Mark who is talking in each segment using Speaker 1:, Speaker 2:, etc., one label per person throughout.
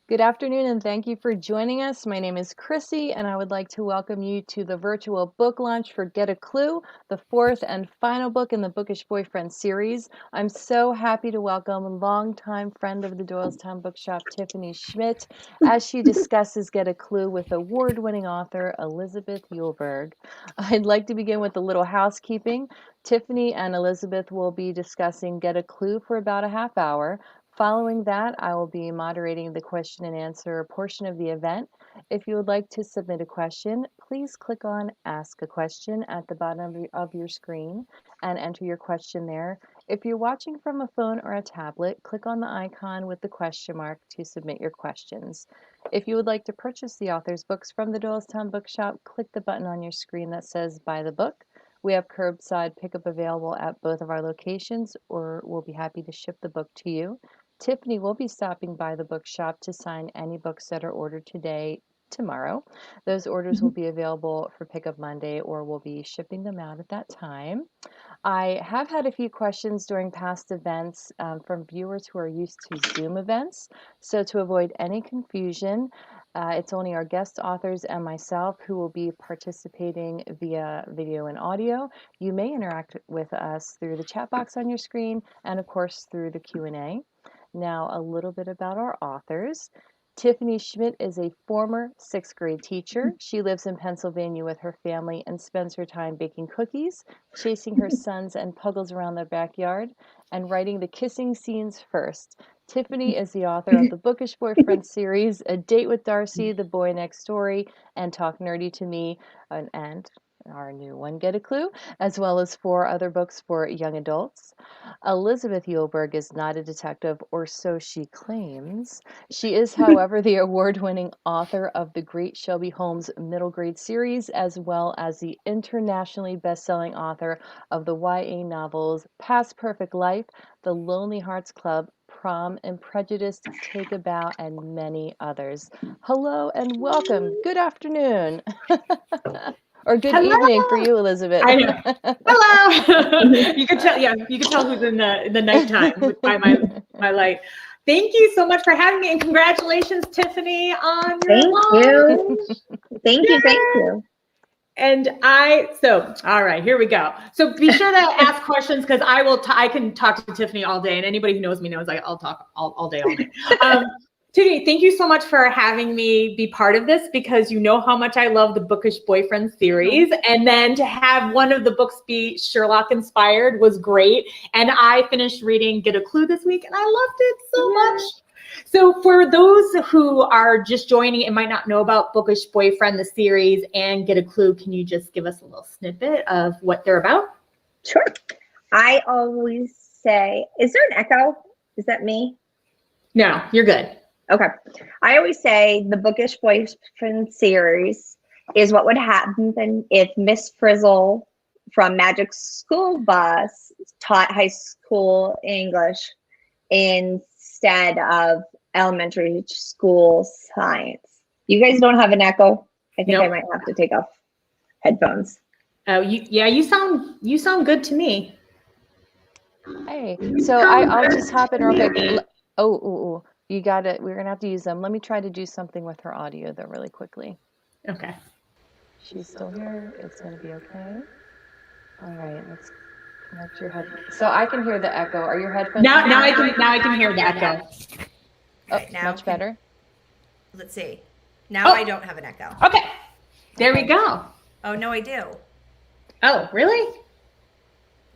Speaker 1: Good afternoon, and thank you for joining us. My name is Chrissy, and I would like to welcome you to the virtual book launch for Get a Clue, the fourth and final book in the Bookish Boyfriends series. I'm so happy to welcome longtime friend of the Doylestown Bookshop, Tiffany Schmidt, as she discusses Get a Clue with award-winning author Elizabeth Eulberg. I'd like to begin with a little housekeeping. Tiffany and Elizabeth will be discussing Get a Clue for about a half hour. Following that, I will be moderating the question and answer portion of the event. If you would like to submit a question, please click on Ask a Question at the bottom of your screen and enter your question there. If you're watching from a phone or a tablet, click on the icon with the question mark to submit your questions. If you would like to purchase the author's books from the Doylestown Bookshop, click the button on your screen that says Buy the Book. We have curbside pickup available at both of our locations, or we'll be happy to ship the book to you. Tiffany will be stopping by the bookshop to sign any books that are ordered tomorrow. Those orders will be available for pickup Monday, or we'll be shipping them out at that time. I have had a few questions during past events from viewers who are used to Zoom events. So to avoid any confusion, it's only our guest authors and myself who will be participating via video and audio. You may interact with us through the chat box on your screen and of course through the Q&A. Now, a little bit about our authors. Tiffany Schmidt is a former sixth grade teacher. She lives in Pennsylvania with her family and spends her time baking cookies, chasing her sons and puggles around their backyard, and writing the kissing scenes first. Tiffany is the author of the Bookish Boyfriends series, A Date with Darcy, The Boy Next Story, and Talk Nerdy to Me, and our new one, Get a Clue, as well as 4 other books for young adults. Elizabeth Eulberg is not a detective, or so she claims. She is, however, the award-winning author of the Great Shelby Holmes middle grade series, as well as the internationally best-selling author of the YA novels Past Perfect Life, The Lonely Hearts Club, Prom and Prejudice, Take a Bow, and many others. Hello and welcome. Good afternoon. Or good evening for you, Elizabeth.
Speaker 2: I know. Hello. You could tell. Yeah, you could tell who's in the nighttime by my light. Thank you so much for having me, and congratulations, Tiffany, on your launch.
Speaker 3: Thank you.
Speaker 2: And all right, here we go. So be sure to ask questions because I can talk to Tiffany all day, and anybody who knows me knows I'll talk all day, all night. Tiffany, thank you so much for having me be part of this because you know how much I love the Bookish Boyfriends series. And then to have one of the books be Sherlock inspired was great. And I finished reading Get a Clue this week and I loved it so much. So for those who are just joining and might not know about Bookish Boyfriend, the series, and Get a Clue, can you just give us a little snippet of what they're about?
Speaker 3: Sure. I always say, is there an echo? Is that me?
Speaker 2: No, you're good.
Speaker 3: Okay. I always say the Bookish Boyfriend series is what would happen if Miss Frizzle from Magic School Bus taught high school English instead of elementary school science. You guys don't have an echo? I think I might have to take off headphones.
Speaker 2: Oh, you sound good to me.
Speaker 1: Hey, so I'll just hop in real quick. Oh. You got it. We're going to have to use them. Let me try to do something with her audio, though, really quickly.
Speaker 2: Okay.
Speaker 1: She's still here. It's going to be okay. All right. Let's connect your head. So I can hear the echo. Are your headphones?
Speaker 2: Now I can hear the echo.
Speaker 4: Okay, now
Speaker 1: much better.
Speaker 4: Let's see. Now I don't have an echo.
Speaker 2: Okay. There we go.
Speaker 4: Oh, no, I do.
Speaker 2: Oh, really?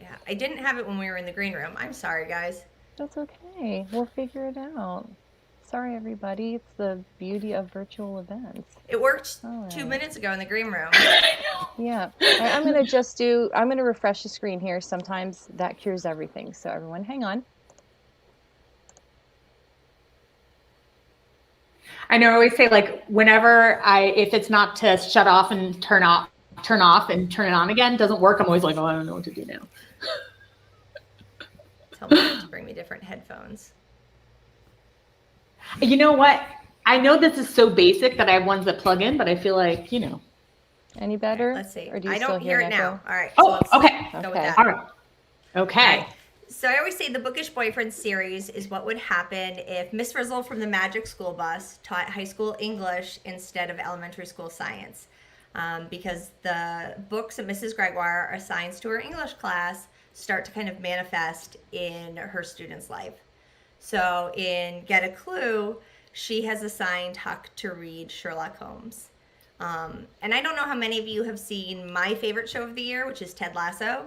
Speaker 4: Yeah, I didn't have it when we were in the green room. I'm sorry, guys.
Speaker 1: That's okay. We'll figure it out. Sorry, everybody. It's the beauty of virtual events.
Speaker 4: It worked 2 minutes ago in the green room.
Speaker 1: Yeah. I'm going to refresh the screen here. Sometimes that cures everything. So everyone, hang on.
Speaker 2: I know I always say, like, if it's not to shut off and turn off and turn it on again, doesn't work. I'm always like, oh, I don't know what to do now.
Speaker 4: Tell me to bring me different headphones.
Speaker 2: You know what? I know this is so basic that I have ones that plug in, but I feel like,
Speaker 1: Any better?
Speaker 4: Let's see.
Speaker 1: Or do you
Speaker 4: I
Speaker 1: still
Speaker 4: don't hear it
Speaker 1: an echo?
Speaker 4: now. All right.
Speaker 2: Oh,
Speaker 4: so
Speaker 2: okay.
Speaker 4: Go with that.
Speaker 2: All right. Okay.
Speaker 4: So I always say the Bookish Boyfriends series is what would happen if Miss Frizzle from the Magic School Bus taught high school English instead of elementary school science. Because the books that Mrs. Gregoire assigns to her English class start to kind of manifest in her student's life. So in Get a Clue, she has assigned Huck to read Sherlock Holmes. And I don't know how many of you have seen my favorite show of the year, which is Ted Lasso.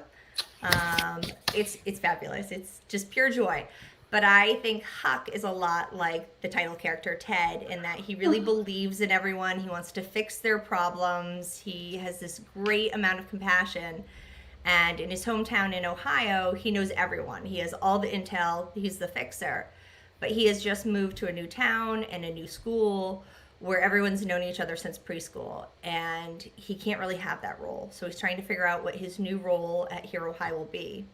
Speaker 4: It's fabulous. It's just pure joy. But I think Huck is a lot like the title character Ted in that he really believes in everyone. He wants to fix their problems. He has this great amount of compassion. And in his hometown in Ohio, he knows everyone. He has all the intel. He's the fixer. But he has just moved to a new town and a new school where everyone's known each other since preschool, and he can't really have that role. So he's trying to figure out what his new role at Hero High will be.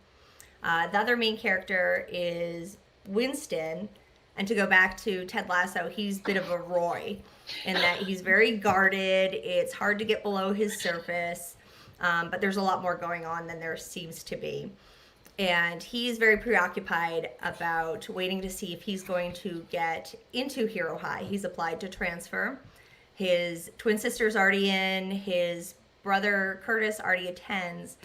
Speaker 4: The other main character is Winston, and to go back to Ted Lasso, he's a bit of a Roy in that he's very guarded. It's hard to get below his surface, but there's a lot more going on than there seems to be. And he's very preoccupied about waiting to see if he's going to get into Hero High. He's applied to transfer. His twin sister's already in. His brother Curtis already attends.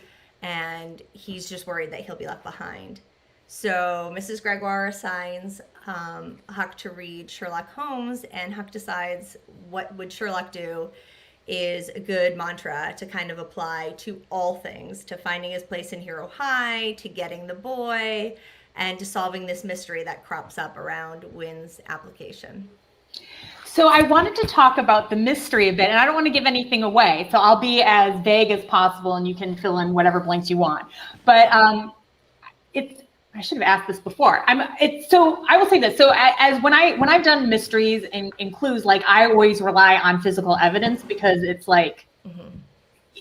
Speaker 4: And he's just worried that he'll be left behind. So Mrs. Gregoire assigns Huck to read Sherlock Holmes. And Huck decides what would Sherlock do is a good mantra to kind of apply to all things, to finding his place in Hero High, to getting the boy, and to solving this mystery that crops up around Wynn's application.
Speaker 2: So I wanted to talk about the mystery a bit, and I don't want to give anything away, so I'll be as vague as possible, and you can fill in whatever blanks you want. But I should have asked this before. So I will say this. So as when I've done mysteries and clues, like I always rely on physical evidence because it's like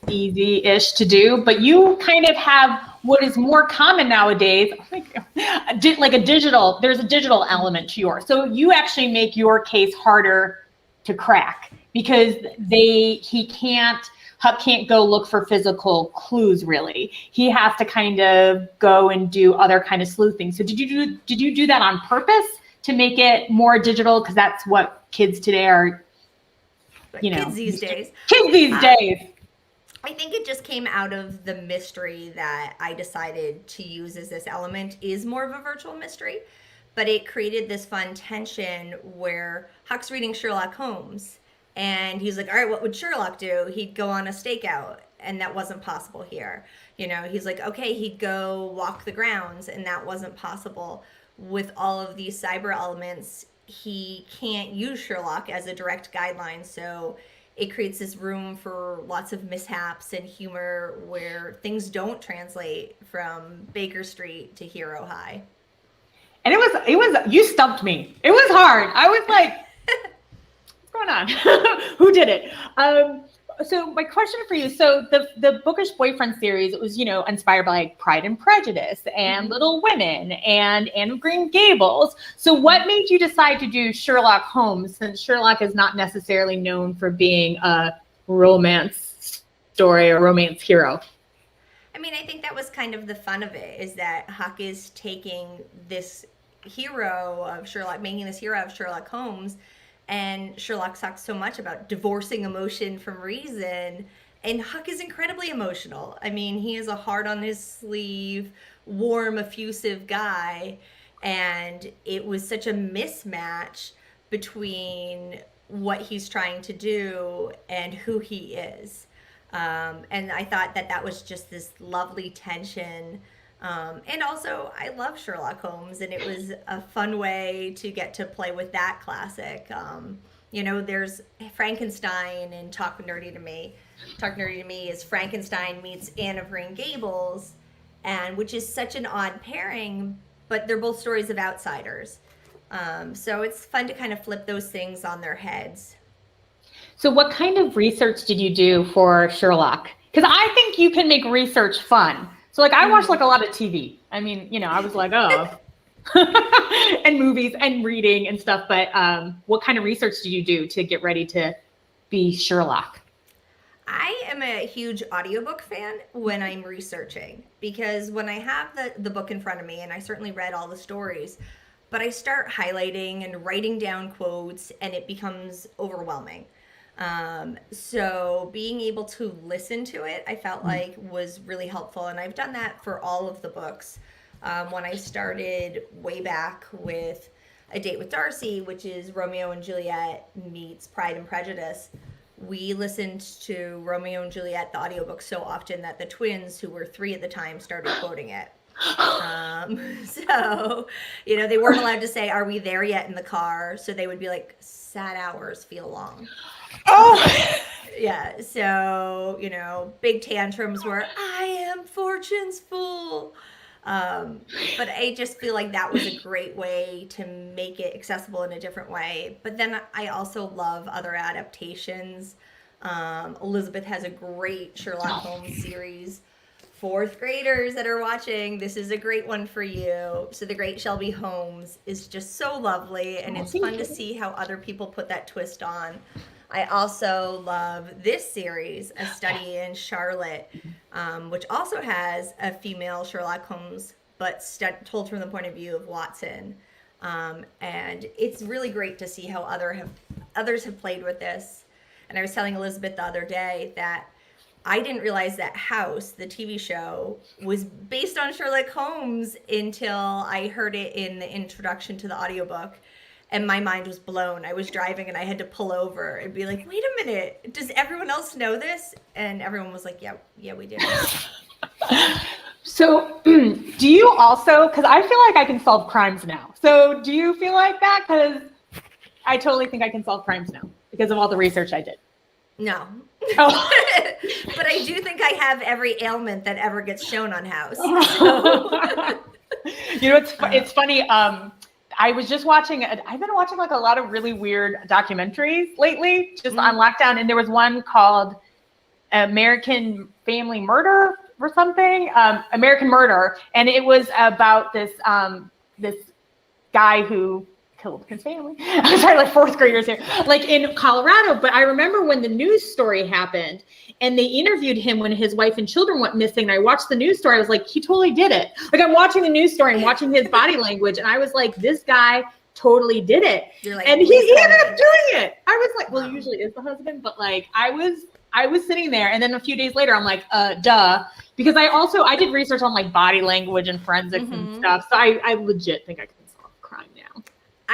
Speaker 2: easy-ish to do. But you kind of have what is more common nowadays, like a digital. There's a digital element to yours. So you actually make your case harder to crack because Huck can't go look for physical clues, really. He has to kind of go and do other kind of sleuthing. So did you do that on purpose to make it more digital? Because that's what kids today are,
Speaker 4: Kids these days.
Speaker 2: Kids these days.
Speaker 4: I think it just came out of the mystery that I decided to use as this element is more of a virtual mystery. But it created this fun tension where Huck's reading Sherlock Holmes. And he's like, all right, what would Sherlock do? He'd go on a stakeout, and that wasn't possible here. He's like, okay, he'd go walk the grounds, and that wasn't possible. With all of these cyber elements, he can't use Sherlock as a direct guideline, so it creates this room for lots of mishaps and humor where things don't translate from Baker Street to Hero High.
Speaker 2: And it was, you stumped me. It was hard. I was like, going on? Who did it? So my question for you, so the Bookish Boyfriend series, it was, inspired by like Pride and Prejudice and Little Women and Anne of Green Gables. So what made you decide to do Sherlock Holmes, since Sherlock is not necessarily known for being a romance story or romance hero?
Speaker 4: I mean, I think that was kind of the fun of it, is that Huck is taking this hero of Sherlock, making this hero of Sherlock Holmes. And Sherlock talks so much about divorcing emotion from reason. And Huck is incredibly emotional. I mean, he is a heart on his sleeve, warm, effusive guy. And it was such a mismatch between what he's trying to do and who he is. And I thought that was just this lovely tension. And also, I love Sherlock Holmes, and it was a fun way to get to play with that classic. There's Frankenstein in Talk Nerdy to Me. Talk Nerdy to Me is Frankenstein meets Anne of Green Gables, and which is such an odd pairing, but they're both stories of outsiders. So it's fun to kind of flip those things on their heads.
Speaker 2: So what kind of research did you do for Sherlock? Because I think you can make research fun. So like I watched like a lot of TV. I mean, I was like, oh, and movies and reading and stuff. But what kind of research did you do to get ready to be Sherlock?
Speaker 4: I am a huge audiobook fan when I'm researching, because when I have the book in front of me, and I certainly read all the stories, but I start highlighting and writing down quotes and it becomes overwhelming. So being able to listen to it, I felt like was really helpful. And I've done that for all of the books. When I started way back with A Date with Darcy, which is Romeo and Juliet meets Pride and Prejudice, we listened to Romeo and Juliet, the audiobook, so often that the twins, who were 3 at the time, started quoting it. So, they weren't allowed to say, "Are we there yet?" in the car. So they would be like, "Sad hours feel long."
Speaker 2: Oh,
Speaker 4: Yeah. So, big tantrums were, "I am Fortune's fool." But I just feel like that was a great way to make it accessible in a different way. But then I also love other adaptations. Elizabeth has a great Sherlock Holmes series. Fourth graders that are watching, this is a great one for you. So The Great Shelby Holmes is just so lovely, and it's fun to see how other people put that twist on. I also love this series, A Study in Charlotte, which also has a female Sherlock Holmes, but told from the point of view of Watson. And it's really great to see how others have played with this. And I was telling Elizabeth the other day that I didn't realize that House, the TV show, was based on Sherlock Holmes until I heard it in the introduction to the audiobook. And my mind was blown. I was driving and I had to pull over and be like, "Wait a minute, does everyone else know this?" And everyone was like, yeah, we do.
Speaker 2: so do you also, because I feel like I can solve crimes now. So do you feel like that? Because I totally think I can solve crimes now because of all the research I did.
Speaker 4: No.
Speaker 2: Oh.
Speaker 4: But I do think I have every ailment that ever gets shown on House. So.
Speaker 2: It's funny. I was just watching, I've been watching like a lot of really weird documentaries lately, just on lockdown. And there was one called American Family Murder or something, American Murder. And it was about this guy who killed his family. I'm sorry, like fourth graders here, like in Colorado. But I remember when the news story happened and they interviewed him when his wife and children went missing. And I watched the news story. I was like, he totally did it. Like I'm watching the news story and watching his body language. And I was like, this guy totally did it.
Speaker 4: Like,
Speaker 2: and he ended up doing it. I was like, well, it usually is the husband, but like I was sitting there and then a few days later, I'm like, duh. Because I did research on like body language and forensics and stuff. So I legit think I can solve crime now.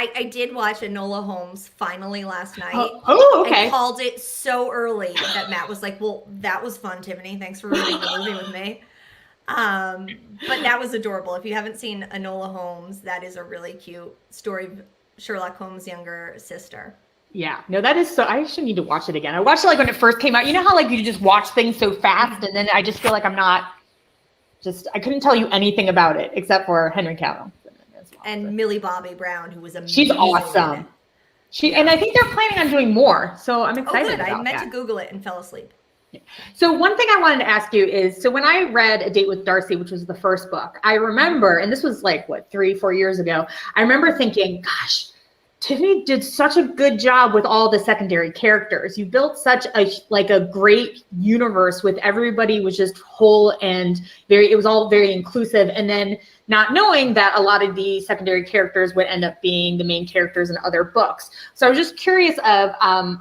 Speaker 4: I did watch Enola Holmes finally last night.
Speaker 2: Oh, okay.
Speaker 4: I called it so early that Matt was like, "Well, that was fun, Tiffany. Thanks for reading the movie with me." But that was adorable. If you haven't seen Enola Holmes, that is a really cute story of Sherlock Holmes' younger sister.
Speaker 2: Yeah, no, that is so. I actually need to watch it again. I watched it like when it first came out. You know how like you just watch things so fast, and then I just feel like I couldn't tell you anything about it except for Henry Cavill.
Speaker 4: And Millie Bobby Brown, who was amazing.
Speaker 2: She's awesome. And I think they're planning on doing more. So I'm excited about that.
Speaker 4: I meant to Google it and fell asleep.
Speaker 2: So one thing I wanted to ask you is, so when I read A Date with Darcy, which was the first book, I remember, and this was like, 3-4 years ago, I remember thinking, gosh, Tiffany did such a good job with all the secondary characters. You built such a great universe with everybody was just whole and it was all very inclusive. And then not knowing that a lot of the secondary characters would end up being the main characters in other books. So I was just curious of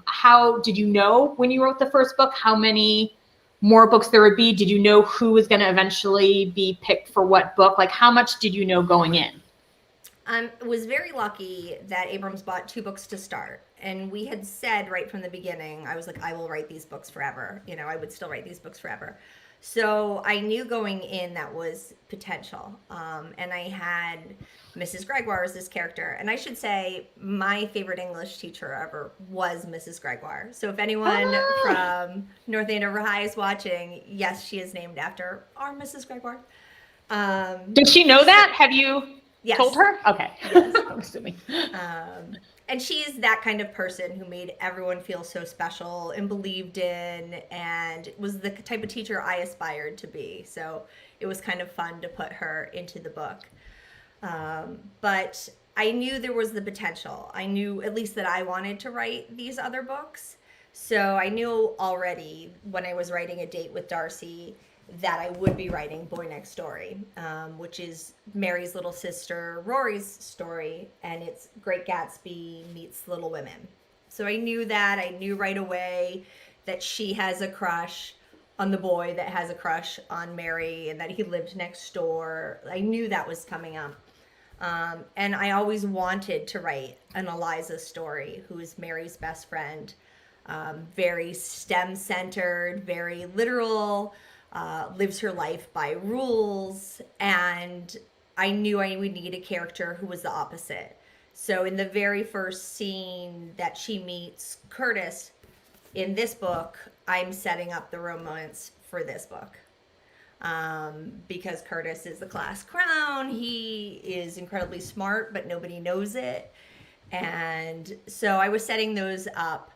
Speaker 2: how did you know when you wrote the first book, how many more books there would be? Did you know who was going to eventually be picked for what book? Like how much did you know going in?
Speaker 4: I was very lucky that Abrams bought 2 books to start. And we had said right from the beginning, I was like, I will write these books forever. I would still write these books forever. So I knew going in that was potential. And I had Mrs. Gregoire as this character. And I should say my favorite English teacher ever was Mrs. Gregoire. So if anyone from North Andover High is watching, yes, she is named after our Mrs. Gregoire.
Speaker 2: Did she know that? Have you...
Speaker 4: Yes.
Speaker 2: Told her? Okay.
Speaker 4: Yes.
Speaker 2: I'm assuming.
Speaker 4: And she's that kind of person who made everyone feel so special and believed in, and was the type of teacher I aspired to be. So it was kind of fun to put her into the book. But I knew there was the potential. I knew at least that I wanted to write these other books. So I knew already when I was writing A Date with Darcy that I would be writing Boy Next Story, which is Mary's little sister Rory's story, and it's Great Gatsby meets Little Women. So I knew that. I knew right away that she has a crush on the boy that has a crush on Mary and that he lived next door. I knew that was coming up. And I always wanted to write an Eliza story, who is Mary's best friend. Very STEM centered, very literal, lives her life by rules. And I knew I would need a character who was the opposite. So in the very first scene that she meets Curtis in this book, I'm setting up the romance for this book. Because Curtis is the class clown. He is incredibly smart, but nobody knows it. And so I was setting those up.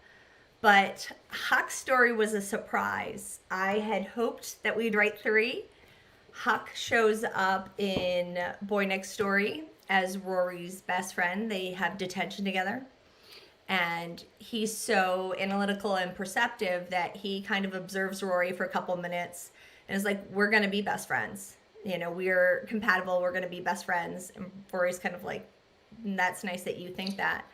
Speaker 4: But Huck's story was a surprise. I had hoped that we'd write 3. Huck shows up in Boy Next Story as Rory's best friend. They have detention together. And he's so analytical and perceptive that he kind of observes Rory for a couple minutes and is like, we're going to be best friends. You know, we're compatible. We're going to be best friends. And Rory's kind of like, that's nice that you think that.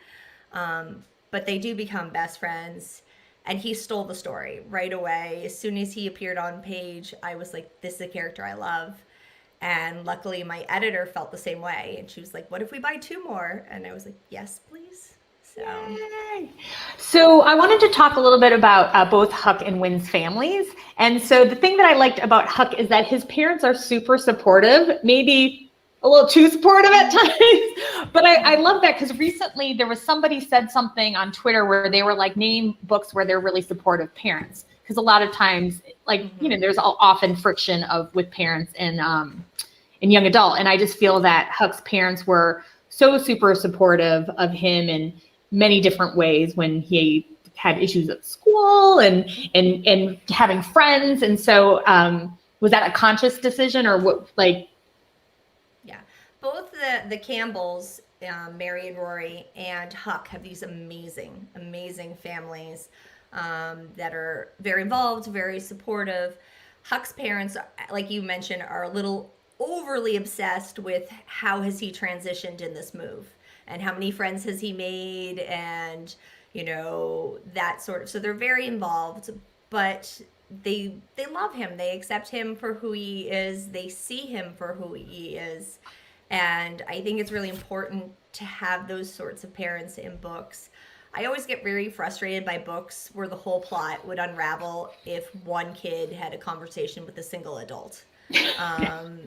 Speaker 4: But they do become best friends. And he stole the story right away. As soon as he appeared on page, I was like, this is a character I love. And luckily, my editor felt the same way. And she was like, what if we buy 2 more? And I was like, yes, please. So.
Speaker 2: Yay. So I wanted to talk a little bit about both Huck and Wynn's families. And so the thing that I liked about Huck is that his parents are super supportive, maybe a little too supportive at times. But I love that because recently there was somebody said something on Twitter where they were like, name books where they're really supportive parents. Because a lot of times, like, you know, there's often friction with parents in young adult. And I just feel that Huck's parents were so super supportive of him in many different ways when he had issues at school and having friends. And so was that a conscious decision or what, like?
Speaker 4: Yeah, both the Campbells, Mary and Rory, and Huck have these amazing, amazing families that are very involved, very supportive. Huck's parents, like you mentioned, are a little overly obsessed with how has he transitioned in this move and how many friends has he made and, you know, that sort of, so they're very involved, but they love him. They accept him for who he is. They see him for who he is. And I think it's really important to have those sorts of parents in books. I always get very frustrated by books where the whole plot would unravel if one kid had a conversation with a single adult.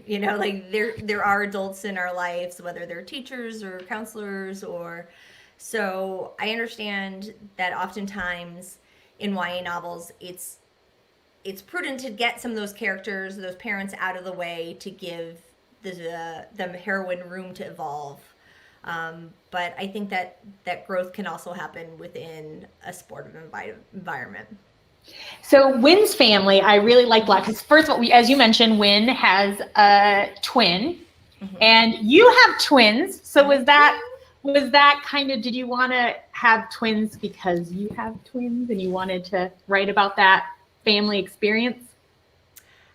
Speaker 4: You know, like there are adults in our lives, whether they're teachers or counselors or, so I understand that oftentimes in YA novels, it's prudent to get some of those characters, those parents out of the way to give the heroine room to evolve. But I think that growth can also happen within a sportive environment.
Speaker 2: So Wynn's family, I really like Black because first of all, as you mentioned, Wynn has a twin, and you have twins. So was that kind of, did you want to have twins because you have twins and you wanted to write about that family experience?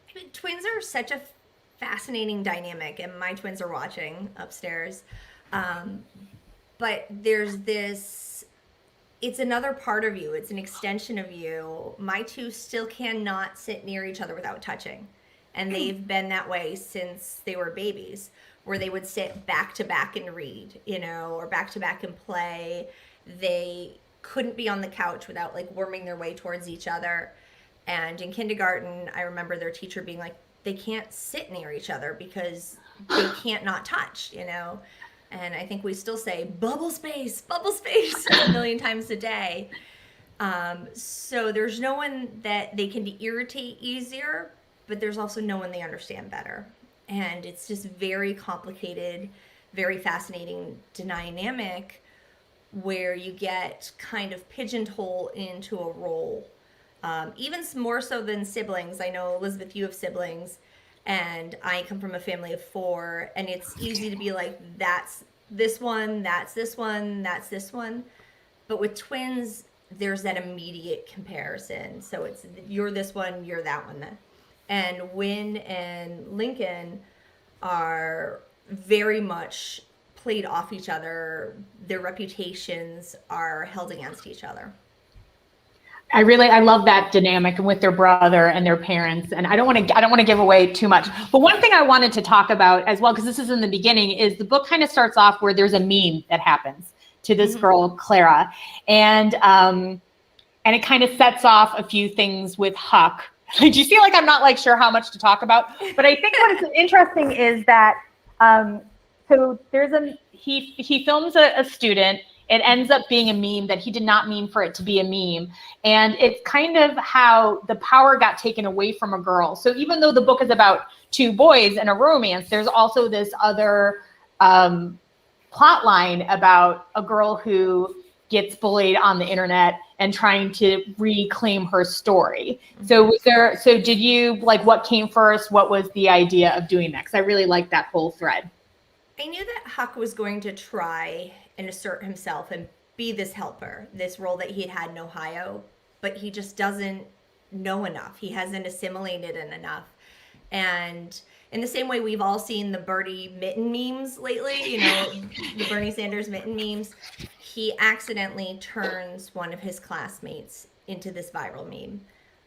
Speaker 4: I mean, twins are such a fascinating dynamic, and my twins are watching upstairs. But there's this, it's another part of you. It's an extension of you. My 2 still cannot sit near each other without touching. And they've been that way since they were babies, where they would sit back to back and read, you know, or back to back and play. They couldn't be on the couch without like worming their way towards each other. And in kindergarten, I remember their teacher being like, they can't sit near each other because they can't not touch, you know. And I think we still say bubble space a million times a day. So there's no one that they can irritate easier, but there's also no one they understand better. And it's just very complicated, very fascinating dynamic where you get kind of pigeonholed into a role. Even more so than siblings. I know, Elizabeth, you have siblings. And I come from a family of 4, and it's easy to be like, that's this one, that's this one, that's this one. But with twins, there's that immediate comparison. So it's you're this one, you're that one then. And Wynn and Lincoln are very much played off each other. Their reputations are held against each other.
Speaker 2: I love that dynamic with their brother and their parents. And I don't want to give away too much. But one thing I wanted to talk about as well, because this is in the beginning, is the book kind of starts off where there's a meme that happens to this girl, Clara. And it kind of sets off a few things with Huck. Do you feel like I'm not like sure how much to talk about? But I think what is interesting is that so there's he films a student. It ends up being a meme that he did not mean for it to be a meme. And it's kind of how the power got taken away from a girl. So even though the book is about two boys and a romance, there's also this other plot line about a girl who gets bullied on the internet and trying to reclaim her story. So did you, like, what came first? What was the idea of doing that? Because I really like that whole thread.
Speaker 4: I knew that Huck was going to try and assert himself and be this helper, this role that he had in Ohio, but he just doesn't know enough. He hasn't assimilated it enough. And in the same way we've all seen the Bernie mitten memes lately, you know, the Bernie Sanders mitten memes, he accidentally turns one of his classmates into this viral meme.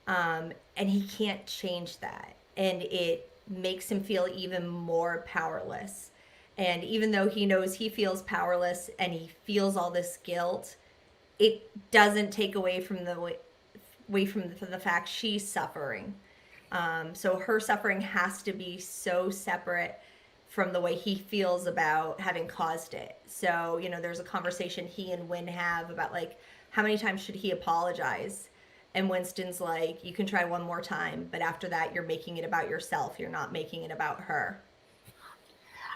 Speaker 4: And he can't change that. And it makes him feel even more powerless. And even though he knows he feels powerless and he feels all this guilt, it doesn't take away from the fact she's suffering. So her suffering has to be so separate from the way he feels about having caused it. So, you know, there's a conversation he and Wynn have about, like, how many times should he apologize? And Winston's like, you can try one more time, but after that, you're making it about yourself. You're not making it about her.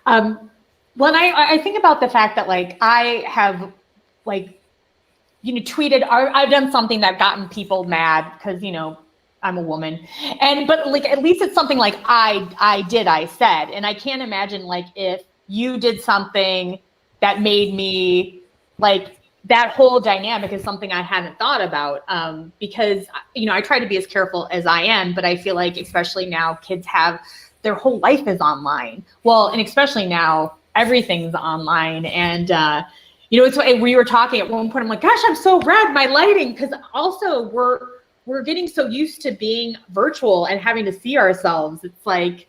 Speaker 2: Well, I think about the fact that, like, I have, like, you know, tweeted, I've done something that gotten people mad because, you know, I'm a woman. But like, at least it's something like I said. And I can't imagine, like, if you did something that made me, like, that whole dynamic is something I hadn't thought about, because, you know, I try to be as careful as I am, but I feel like especially now kids have, their whole life is online. Well, and especially now everything's online. And, you know, it's we were talking at one point, I'm like, gosh, I'm so red, my lighting. Because also we're getting so used to being virtual and having to see ourselves. It's like,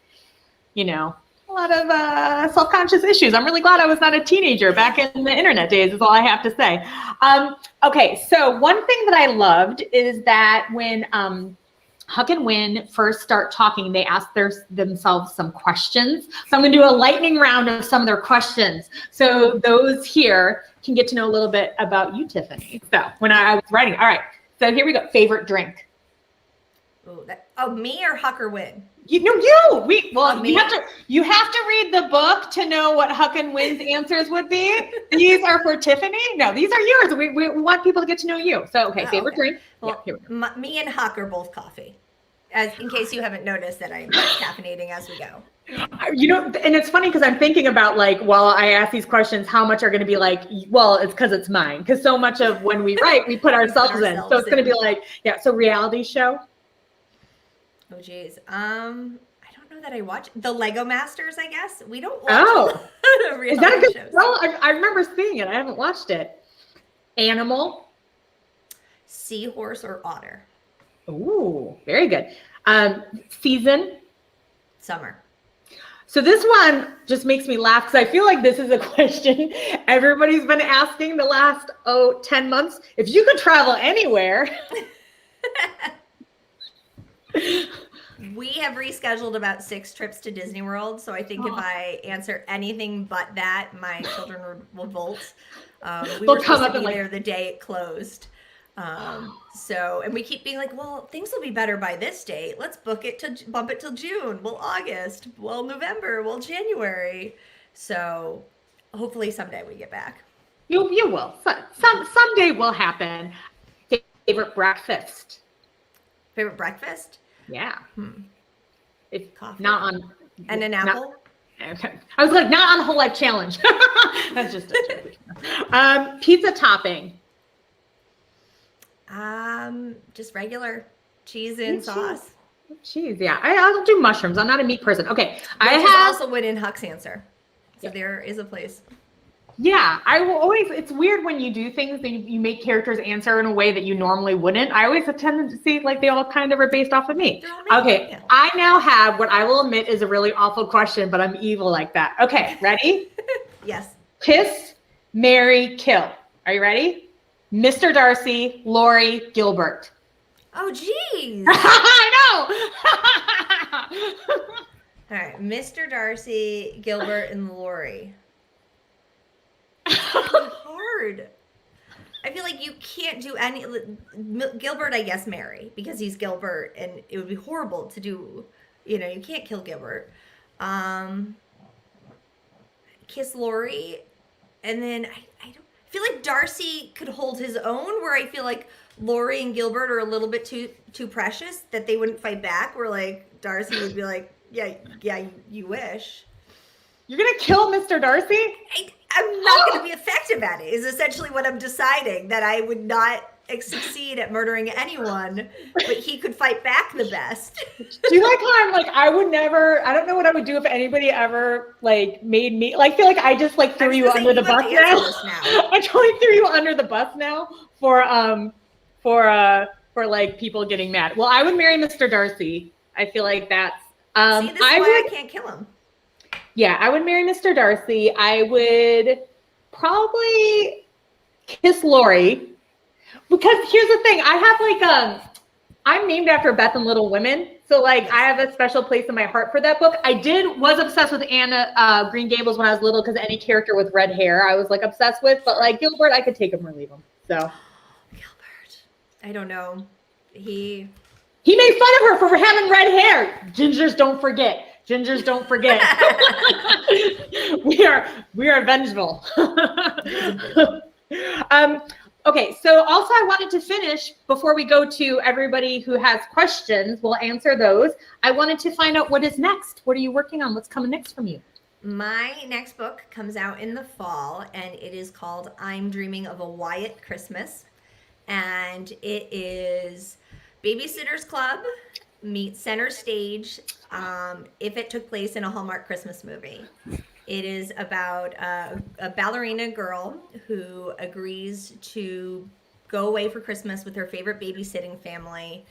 Speaker 2: you know, a lot of self-conscious issues. I'm really glad I was not a teenager back in the internet days is all I have to say. Okay, so one thing that I loved is that when Huck and Wynn first start talking, they ask themselves some questions. So I'm going to do a lightning round of some of their questions. So those here can get to know a little bit about you, Tiffany. So when I was writing, all right, so here we go. Favorite drink?
Speaker 4: Me or Huck or Wynn?
Speaker 2: You. You have to read the book to know what Huck and Wynn's answers would be. These are for Tiffany. No, these are yours. We want people to get to know you. So, okay, favorite drink.
Speaker 4: Well, yeah, me and Huck are both coffee. In case you haven't noticed that I'm caffeinating as we go.
Speaker 2: You know, and it's funny because I'm thinking about, like, while I ask these questions, how much are going to be like, well, it's because it's mine. Because so much of when we write, we put ourselves in. So it's going to be like, yeah. So reality show.
Speaker 4: Oh, geez. I don't know that I watch the Lego Masters, I guess. We don't watch
Speaker 2: is that a good shows. Well, I remember seeing it. I haven't watched it. Animal.
Speaker 4: Seahorse or otter.
Speaker 2: Ooh, very good. Season.
Speaker 4: Summer.
Speaker 2: So this one just makes me laugh because I feel like this is a question everybody's been asking the last 10 months. If you could travel anywhere.
Speaker 4: We have rescheduled about 6 trips to Disney World, so I think if I answer anything but that, my children will revolt. We were supposed to be there the day it closed. And we keep being like, well, things will be better by this date. Let's bump it till June. Well, August. Well, November. Well, January. So hopefully someday we get back.
Speaker 2: You will. Someday will happen. Favorite breakfast?
Speaker 4: Favorite breakfast?
Speaker 2: Yeah.
Speaker 4: If coffee.
Speaker 2: Not on.
Speaker 4: And an apple?
Speaker 2: Okay. I was like, not on Whole Life Challenge. That's just a joke. Pizza topping.
Speaker 4: Just regular cheese and sauce.
Speaker 2: Cheese, yeah. I'll do mushrooms. I'm not a meat person. Okay,
Speaker 4: Which is also within Huck's answer. So there is a place.
Speaker 2: Yeah, I will always, it's weird when you do things that you make characters answer in a way that you normally wouldn't. I always tend to see like they all kind of are based off of me. Okay, yeah. I now have what I will admit is a really awful question, but I'm evil like that. Okay, ready?
Speaker 4: Yes.
Speaker 2: Kiss, marry, kill. Are you ready? Mr. Darcy, Lori, Gilbert.
Speaker 4: Oh, geez.
Speaker 2: I know.
Speaker 4: All right, Mr. Darcy, Gilbert, and Lori. Hard. I feel like you can't do any. Gilbert, I guess, marry because he's Gilbert, and it would be horrible to do. You can't kill Gilbert. Kiss Lori, and then I feel like Darcy could hold his own. Where I feel like Lori and Gilbert are a little bit too precious that they wouldn't fight back. Where like Darcy would be like, yeah, you wish.
Speaker 2: You're gonna kill Mr. Darcy?
Speaker 4: I'm not going to be effective at it, is essentially what I'm deciding, that I would not succeed at murdering anyone, but he could fight back the best.
Speaker 2: Do you like how I'm like, I don't know what I would do if anybody ever like made me, like, feel like I just like threw you under the bus now. I totally threw you under the bus now for like people getting mad. Well, I would marry Mr. Darcy. I feel like that's,
Speaker 4: See, this is why I can't kill him.
Speaker 2: Yeah, I would marry Mr. Darcy. I would probably kiss Lori. Because here's the thing, I have like I'm named after Beth and Little Women. So like I have a special place in my heart for that book. I was obsessed with Anna Green Gables when I was little because any character with red hair I was like obsessed with. But like Gilbert, I could take him or leave him. So
Speaker 4: Gilbert. I don't know. He
Speaker 2: made fun of her for having red hair. Gingers don't forget. Gingers don't forget. we are vengeful. Okay, so also I wanted to finish before we go to everybody who has questions. We'll answer those. I wanted to find out what is next. What are you working on? What's coming next from you?
Speaker 4: My next book comes out in the fall, and it is called I'm Dreaming of a Wyatt Christmas. And it is Babysitter's Club meets Center Stage if it took place in a Hallmark Christmas movie. It is about a ballerina girl who agrees to go away for Christmas with her favorite babysitting family,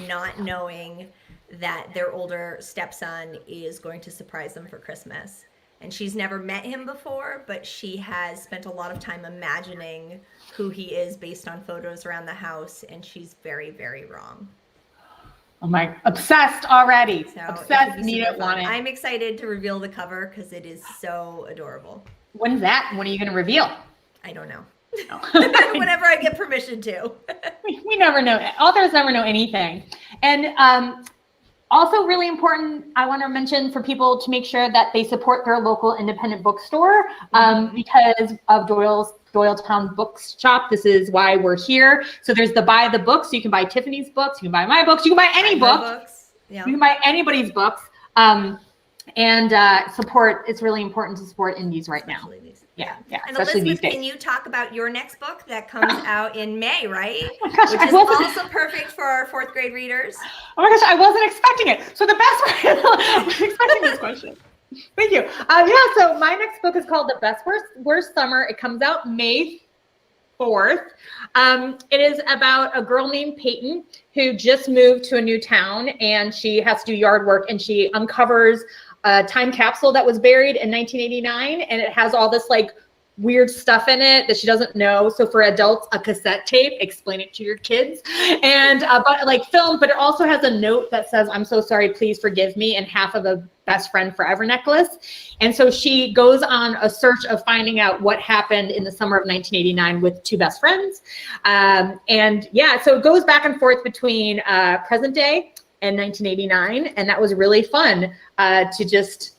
Speaker 4: not knowing that their older stepson is going to surprise them for Christmas. And she's never met him before, but she has spent a lot of time imagining who he is based on photos around the house, and she's very, very wrong.
Speaker 2: Oh my, obsessed already.
Speaker 4: So
Speaker 2: obsessed, need it, want it.
Speaker 4: I'm excited to reveal the cover because it is so adorable.
Speaker 2: When's that? When are you going to reveal?
Speaker 4: I don't know.
Speaker 2: Oh.
Speaker 4: Whenever I get permission to.
Speaker 2: We never know. Authors never know anything. And also really important, I want to mention for people to make sure that they support their local independent bookstore because of Doylestown Bookshop. This is why we're here. So there's the buy the books. So you can buy Tiffany's books. You can buy my books. You can buy any book.
Speaker 4: Yeah.
Speaker 2: You can buy anybody's books. And support. It's really important to support indies right now. Yeah.
Speaker 4: And
Speaker 2: especially
Speaker 4: Elizabeth,
Speaker 2: these days.
Speaker 4: can you talk about your next book that comes out in May, right?
Speaker 2: Oh my gosh,
Speaker 4: which is also perfect for our 4th grade readers.
Speaker 2: Oh my gosh, I wasn't expecting it. So the best way, I was expecting this question. Thank you. So my next book is called The Best Worst Summer. It comes out May 4th. It is about a girl named Peyton who just moved to a new town, and she has to do yard work, and she uncovers a time capsule that was buried in 1989, and it has all this like weird stuff in it that she doesn't know. So for adults, a cassette tape, explain it to your kids, and but like film, but it also has a note that says, "I'm so sorry, please forgive me," and half of a best friend forever necklace. And so she goes on a search of finding out what happened in the summer of 1989 with 2 best friends. And yeah, so it goes back and forth between present day and 1989, and that was really fun to just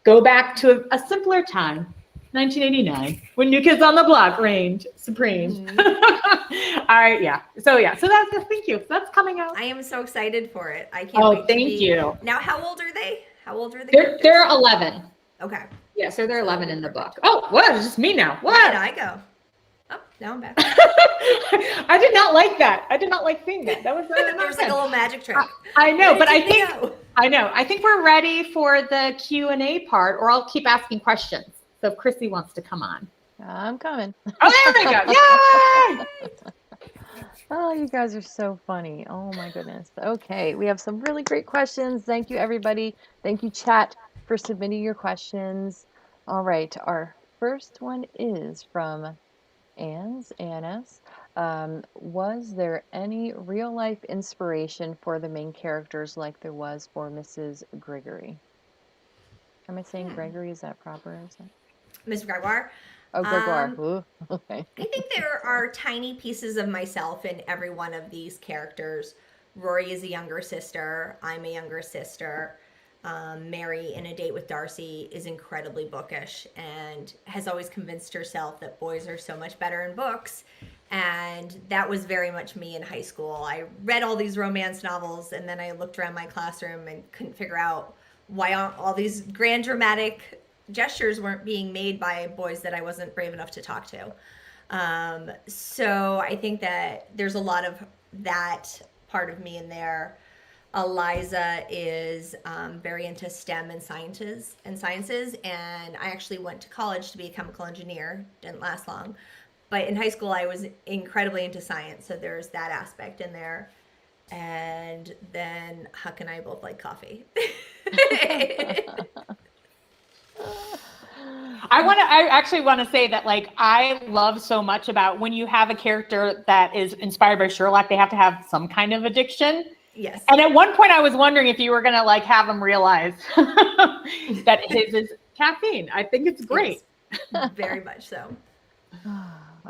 Speaker 2: go back to a simpler time, 1989, when New Kids on the Block reigned supreme. All right, so that's thank you. So that's coming out.
Speaker 4: I am so excited for it. I can't wait.
Speaker 2: Thank you.
Speaker 4: Now, how old are they? How old are they?
Speaker 2: They're 11.
Speaker 4: Okay.
Speaker 2: Yeah, so they're 11 in the book. Oh, what? It's just me now. What?
Speaker 4: Where did I go? Oh, Now I'm back.
Speaker 2: I did not like that. I did not like seeing that. That was
Speaker 4: There was like a little magic trick.
Speaker 2: I know,
Speaker 4: Where
Speaker 2: but
Speaker 4: did Tiffany go?
Speaker 2: I think we're ready for the Q&A part, or I'll keep asking questions. So if Chrissy wants to come on.
Speaker 1: I'm coming.
Speaker 2: Oh, there we go. Yay!
Speaker 1: Oh, you guys are so funny. Oh my goodness. Okay, we have some really great questions. Thank you, everybody. Thank you, chat, for submitting your questions. All right, our first one is from ANS. Was there any real life inspiration for the main characters like there was for Mrs. Gregory? Am I saying Gregory? Is that proper? Is that...
Speaker 4: Miss Gregoire.
Speaker 1: Oh, Gregoire. Ooh, okay.
Speaker 4: I think there are tiny pieces of myself in every one of these characters. Rory is a younger sister. I'm a younger sister. Mary, in A Date with Darcy, is incredibly bookish and has always convinced herself that boys are so much better in books. And that was very much me in high school. I read all these romance novels, and then I looked around my classroom and couldn't figure out why all these grand dramatic gestures weren't being made by boys that I wasn't brave enough to talk to. So I think that there's a lot of that part of me in there. Eliza is very into STEM and sciences, and I actually went to college to be a chemical engineer. Didn't last long, but in high school I was incredibly into science, so there's that aspect in there. And then Huck and I both like coffee.
Speaker 2: I actually want to say that, like, I love so much about when you have a character that is inspired by Sherlock, they have to have some kind of addiction.
Speaker 4: Yes.
Speaker 2: And at one point I was wondering if you were going to like have him realize that his is caffeine. I think it's great.
Speaker 4: Yes, very much so.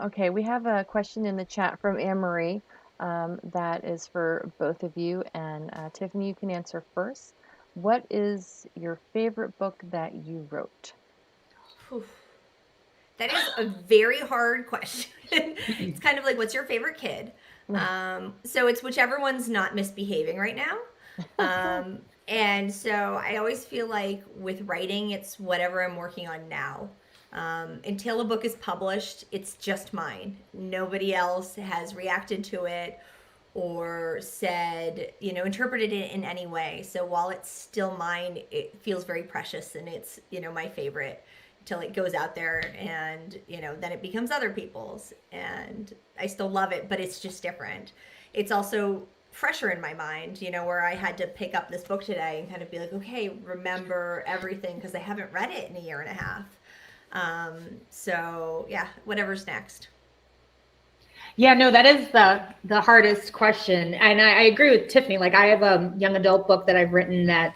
Speaker 1: Okay, we have a question in the chat from Anne-Marie that is for both of you. And Tiffany, you can answer first. What is your favorite book that you wrote?
Speaker 4: That is a very hard question. It's kind of like, what's your favorite kid? So it's whichever one's not misbehaving right now. And so I always feel like with writing, it's whatever I'm working on now. Until a book is published, it's just mine. Nobody else has reacted to it or said, interpreted it in any way. So while it's still mine, it feels very precious, and it's, my favorite till it goes out there, and then it becomes other people's, and I still love it, but it's just different. It's also fresher in my mind, where I had to pick up this book today and kind of be like, okay, remember everything, because I haven't read it in a year and a half. So yeah, whatever's next.
Speaker 2: Yeah, no, that is the hardest question. And I agree with Tiffany. Like, I have a young adult book that I've written that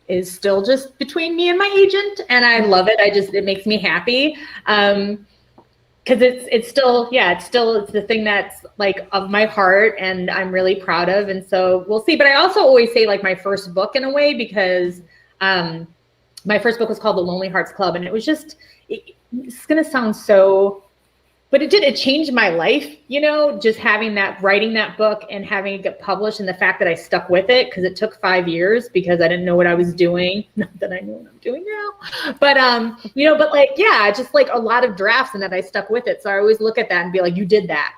Speaker 2: is still just between me and my agent, and I love it. It makes me happy. Because it's still the thing that's like of my heart, and I'm really proud of. And so we'll see. But I also always say like my first book in a way, because my first book was called The Lonely Hearts Club, and it was just, it's going to sound so, but it changed my life, just writing that book and having it get published, and the fact that I stuck with it, because it took 5 years because I didn't know what I was doing. Not that I know what I'm doing now, but, just like a lot of drafts, and that I stuck with it. So I always look at that and be like, you did that.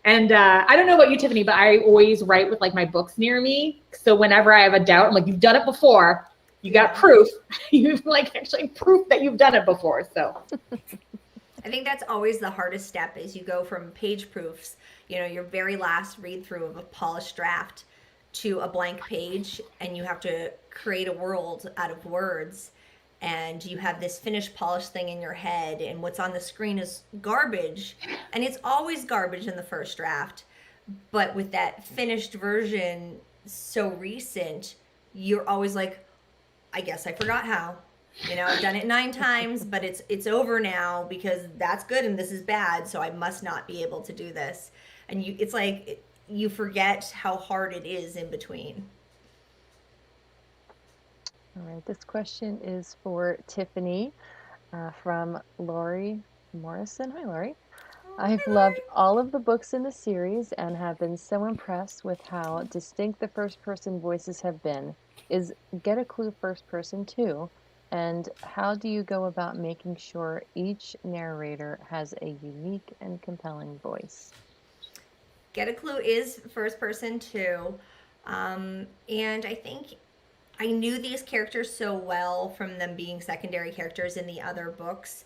Speaker 2: And I don't know about you, Tiffany, but I always write with like my books near me. So whenever I have a doubt, I'm like, you've done it before. You got proof. You've like actually proof that you've done it before. So
Speaker 4: I think that's always the hardest step, is you go from page proofs, your very last read through of a polished draft, to a blank page, and you have to create a world out of words, and you have this finished polished thing in your head, and what's on the screen is garbage, and it's always garbage in the first draft. But with that finished version so recent, you're always like, I guess I forgot how. I've done it 9 times, but it's over now, because that's good and this is bad, so I must not be able to do this. And it's like you forget how hard it is in between.
Speaker 1: All right, this question is for Tiffany from Lori Morrison. Hi, Lori. I've loved all of the books in the series and have been so impressed with how distinct the first-person voices have been. Is Get a Clue first person too? And how do you go about making sure each narrator has a unique and compelling voice?
Speaker 4: Get a Clue is first person too. And I think I knew these characters so well from them being secondary characters in the other books.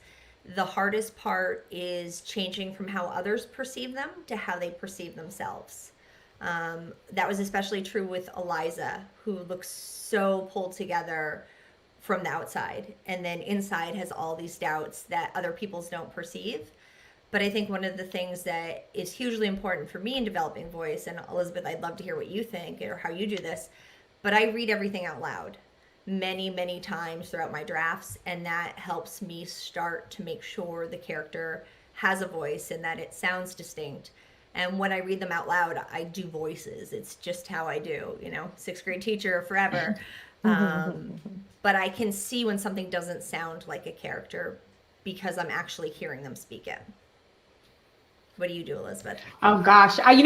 Speaker 4: The hardest part is changing from how others perceive them to how they perceive themselves. That was especially true with Eliza, who looks so pulled together from the outside, and then inside has all these doubts that other people's don't perceive. But I think one of the things that is hugely important for me in developing voice, and Elizabeth, I'd love to hear what you think or how you do this, but I read everything out loud many, many times throughout my drafts, and that helps me start to make sure the character has a voice and that it sounds distinct. And when I read them out loud, I do voices. It's just how I do, sixth grade teacher forever. But I can see when something doesn't sound like a character because I'm actually hearing them speak it. What do you do, Elizabeth?
Speaker 2: Oh gosh, I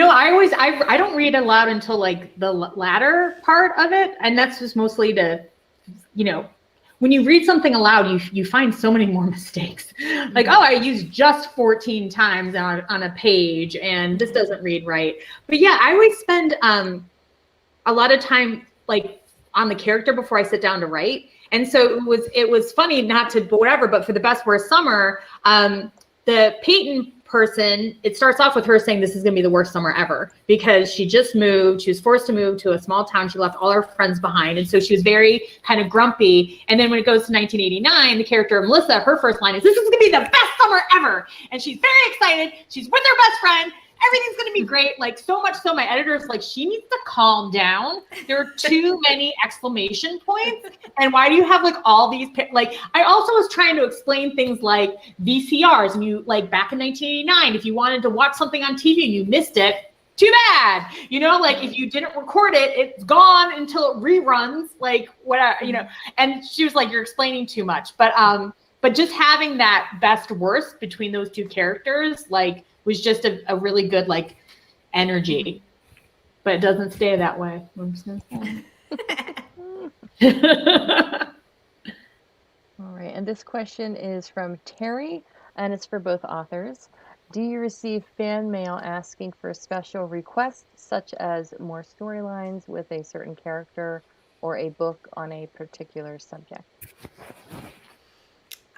Speaker 2: don't read aloud until like the latter part of it, and that's just mostly to, when you read something aloud, you find so many more mistakes. Like, I used just 14 times on a page, and this doesn't read right. But yeah, I always spend a lot of time like on the character before I sit down to write. And so it was funny, not to whatever, but for the best worst summer, the Peyton person, it starts off with her saying this is going to be the worst summer ever because she just moved. She was forced to move to a small town. She left all her friends behind. And so she was very kind of grumpy. And then when it goes to 1989, the character of Melissa, her first line is, this is going to be the best summer ever. And she's very excited. She's with her best friend. Everything's going to be great. Like so much so my editor's like, she needs to calm down. There are too many exclamation points. And why do you have like all these, like, I also was trying to explain things like VCRs and you like back in 1989, if you wanted to watch something on TV and you missed it, too bad. Like if you didn't record it, it's gone until it reruns, like whatever, and she was like, you're explaining too much. But just having that best worst between those two characters, like, was just a really good like energy, but it doesn't stay that way.
Speaker 1: All right, and this question is from Terry, and it's for both authors. Do you receive fan mail asking for special requests, such as more storylines with a certain character or a book on a particular subject?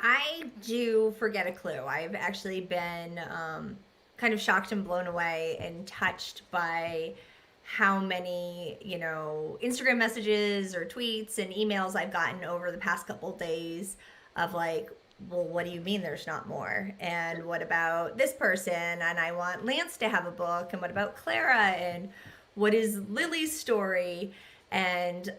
Speaker 4: I do forget a clue. I've actually been kind of shocked and blown away and touched by how many, Instagram messages or tweets and emails I've gotten over the past couple days of like, well, what do you mean there's not more? And what about this person? And I want Lance to have a book. And what about Clara? And what is Lily's story? And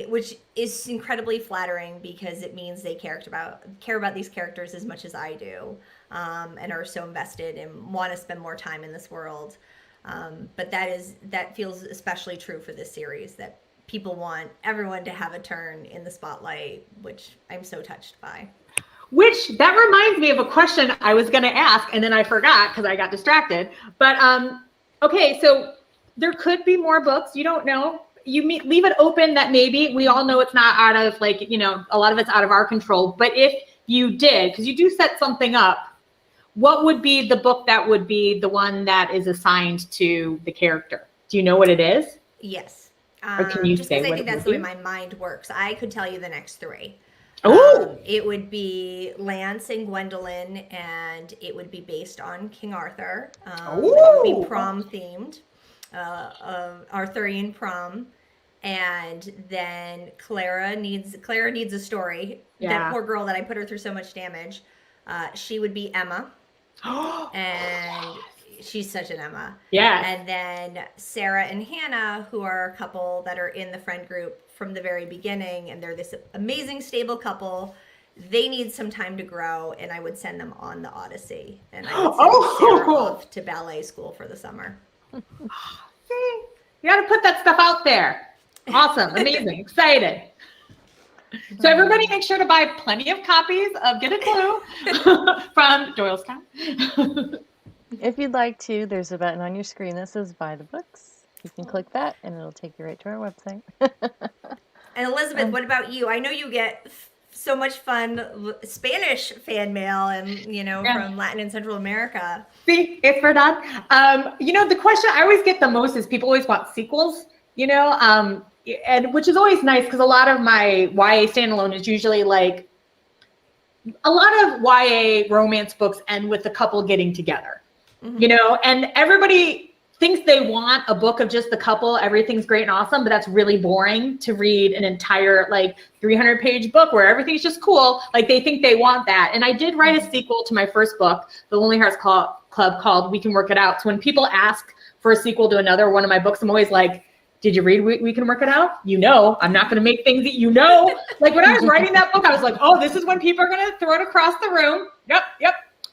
Speaker 4: which is incredibly flattering because it means they care about these characters as much as I do, and are so invested and want to spend more time in this world. But that feels especially true for this series, that people want everyone to have a turn in the spotlight, which I'm so touched by.
Speaker 2: Which that reminds me of a question I was going to ask, and then I forgot because I got distracted. But okay, so there could be more books. You don't know. Leave it open that maybe we all know it's not out of like, a lot of it's out of our control. But if you did, because you do set something up, what would be the book that would be the one that is assigned to the character? Do you know what it is?
Speaker 4: Yes.
Speaker 2: Or can you
Speaker 4: just
Speaker 2: say
Speaker 4: because I
Speaker 2: what
Speaker 4: think
Speaker 2: it
Speaker 4: that's
Speaker 2: would
Speaker 4: the way
Speaker 2: be?
Speaker 4: my mind works. I could tell you the next three.
Speaker 2: Oh,
Speaker 4: It would be Lance and Gwendolyn, and it would be based on King Arthur. It would be prom themed, Arthurian prom. And then Clara needs a story.
Speaker 2: Yeah.
Speaker 4: That poor girl that I put her through so much damage. She would be Emma. And she's such an Emma.
Speaker 2: Yeah.
Speaker 4: And then Sarah and Hannah, who are a couple that are in the friend group from the very beginning, and they're this amazing stable couple. They need some time to grow, and I would send them on the Odyssey. And I would send Sarah off to ballet school for the summer.
Speaker 2: See, you got to put that stuff out there. Awesome, amazing, excited. So everybody make sure to buy plenty of copies of Get a Clue from Doylestown.
Speaker 1: If you'd like to, there's a button on your screen that says buy the books. You can click that and it'll take you right to our website.
Speaker 4: And Elizabeth, what about you? I know you get so much fun Spanish fan mail and, from Latin and Central America.
Speaker 2: See, it's for that. The question I always get the most is people always want sequels, and which is always nice because a lot of my YA standalone is usually like a lot of YA romance books end with the couple getting together, and everybody thinks they want a book of just the couple. Everything's great and awesome, but that's really boring to read an entire 300-page book where everything's just cool. Like they think they want that. And I did write a sequel to my first book, The Lonely Hearts Club, called We Can Work It Out. So when people ask for a sequel to another one of my books, I'm always like, did you read We Can Work It Out? I'm not going to make things that Like when I was writing that book, I was like, oh, this is when people are going to throw it across the room. Yep.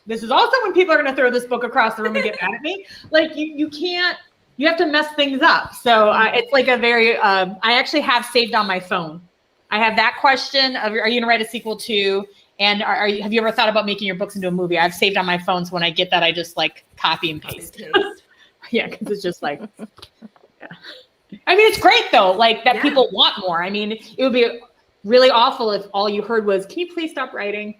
Speaker 2: This is also when people are going to throw this book across the room and get mad at me. Like you can't, you have to mess things up. So it's like a very, I actually have saved on my phone. I have that question of, are you going to write a sequel to, and have you ever thought about making your books into a movie? I've saved on my phone. So when I get that, I just copy and paste. Yeah. Cause it's just yeah. I mean, it's great though, that people want more. I mean, it would be really awful if all you heard was, can you please stop writing?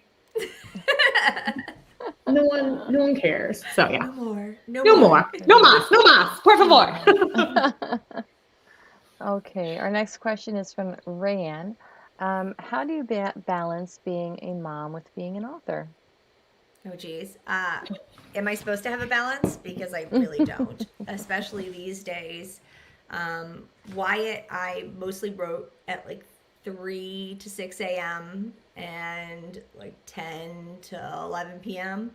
Speaker 2: No one cares. So yeah. No more. No más. Por favor.
Speaker 1: Okay. Our next question is from Rayanne. How do you balance being a mom with being an author?
Speaker 4: Oh, geez. Am I supposed to have a balance? Because I really don't, especially these days. Wyatt, I mostly wrote at 3 to 6 a.m. and 10 to 11 p.m.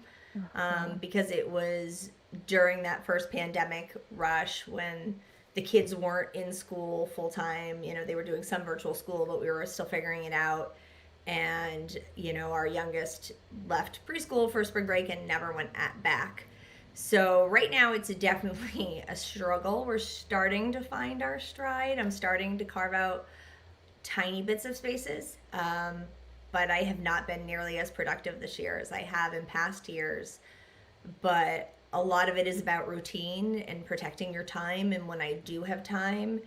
Speaker 4: Because it was during that first pandemic rush when the kids weren't in school full time. They were doing some virtual school, but we were still figuring it out. And, our youngest left preschool for spring break and never went back. So right now it's definitely a struggle. We're starting to find our stride. I'm starting to carve out tiny bits of spaces, but I have not been nearly as productive this year as I have in past years. But a lot of it is about routine and protecting your time. And when I do have time,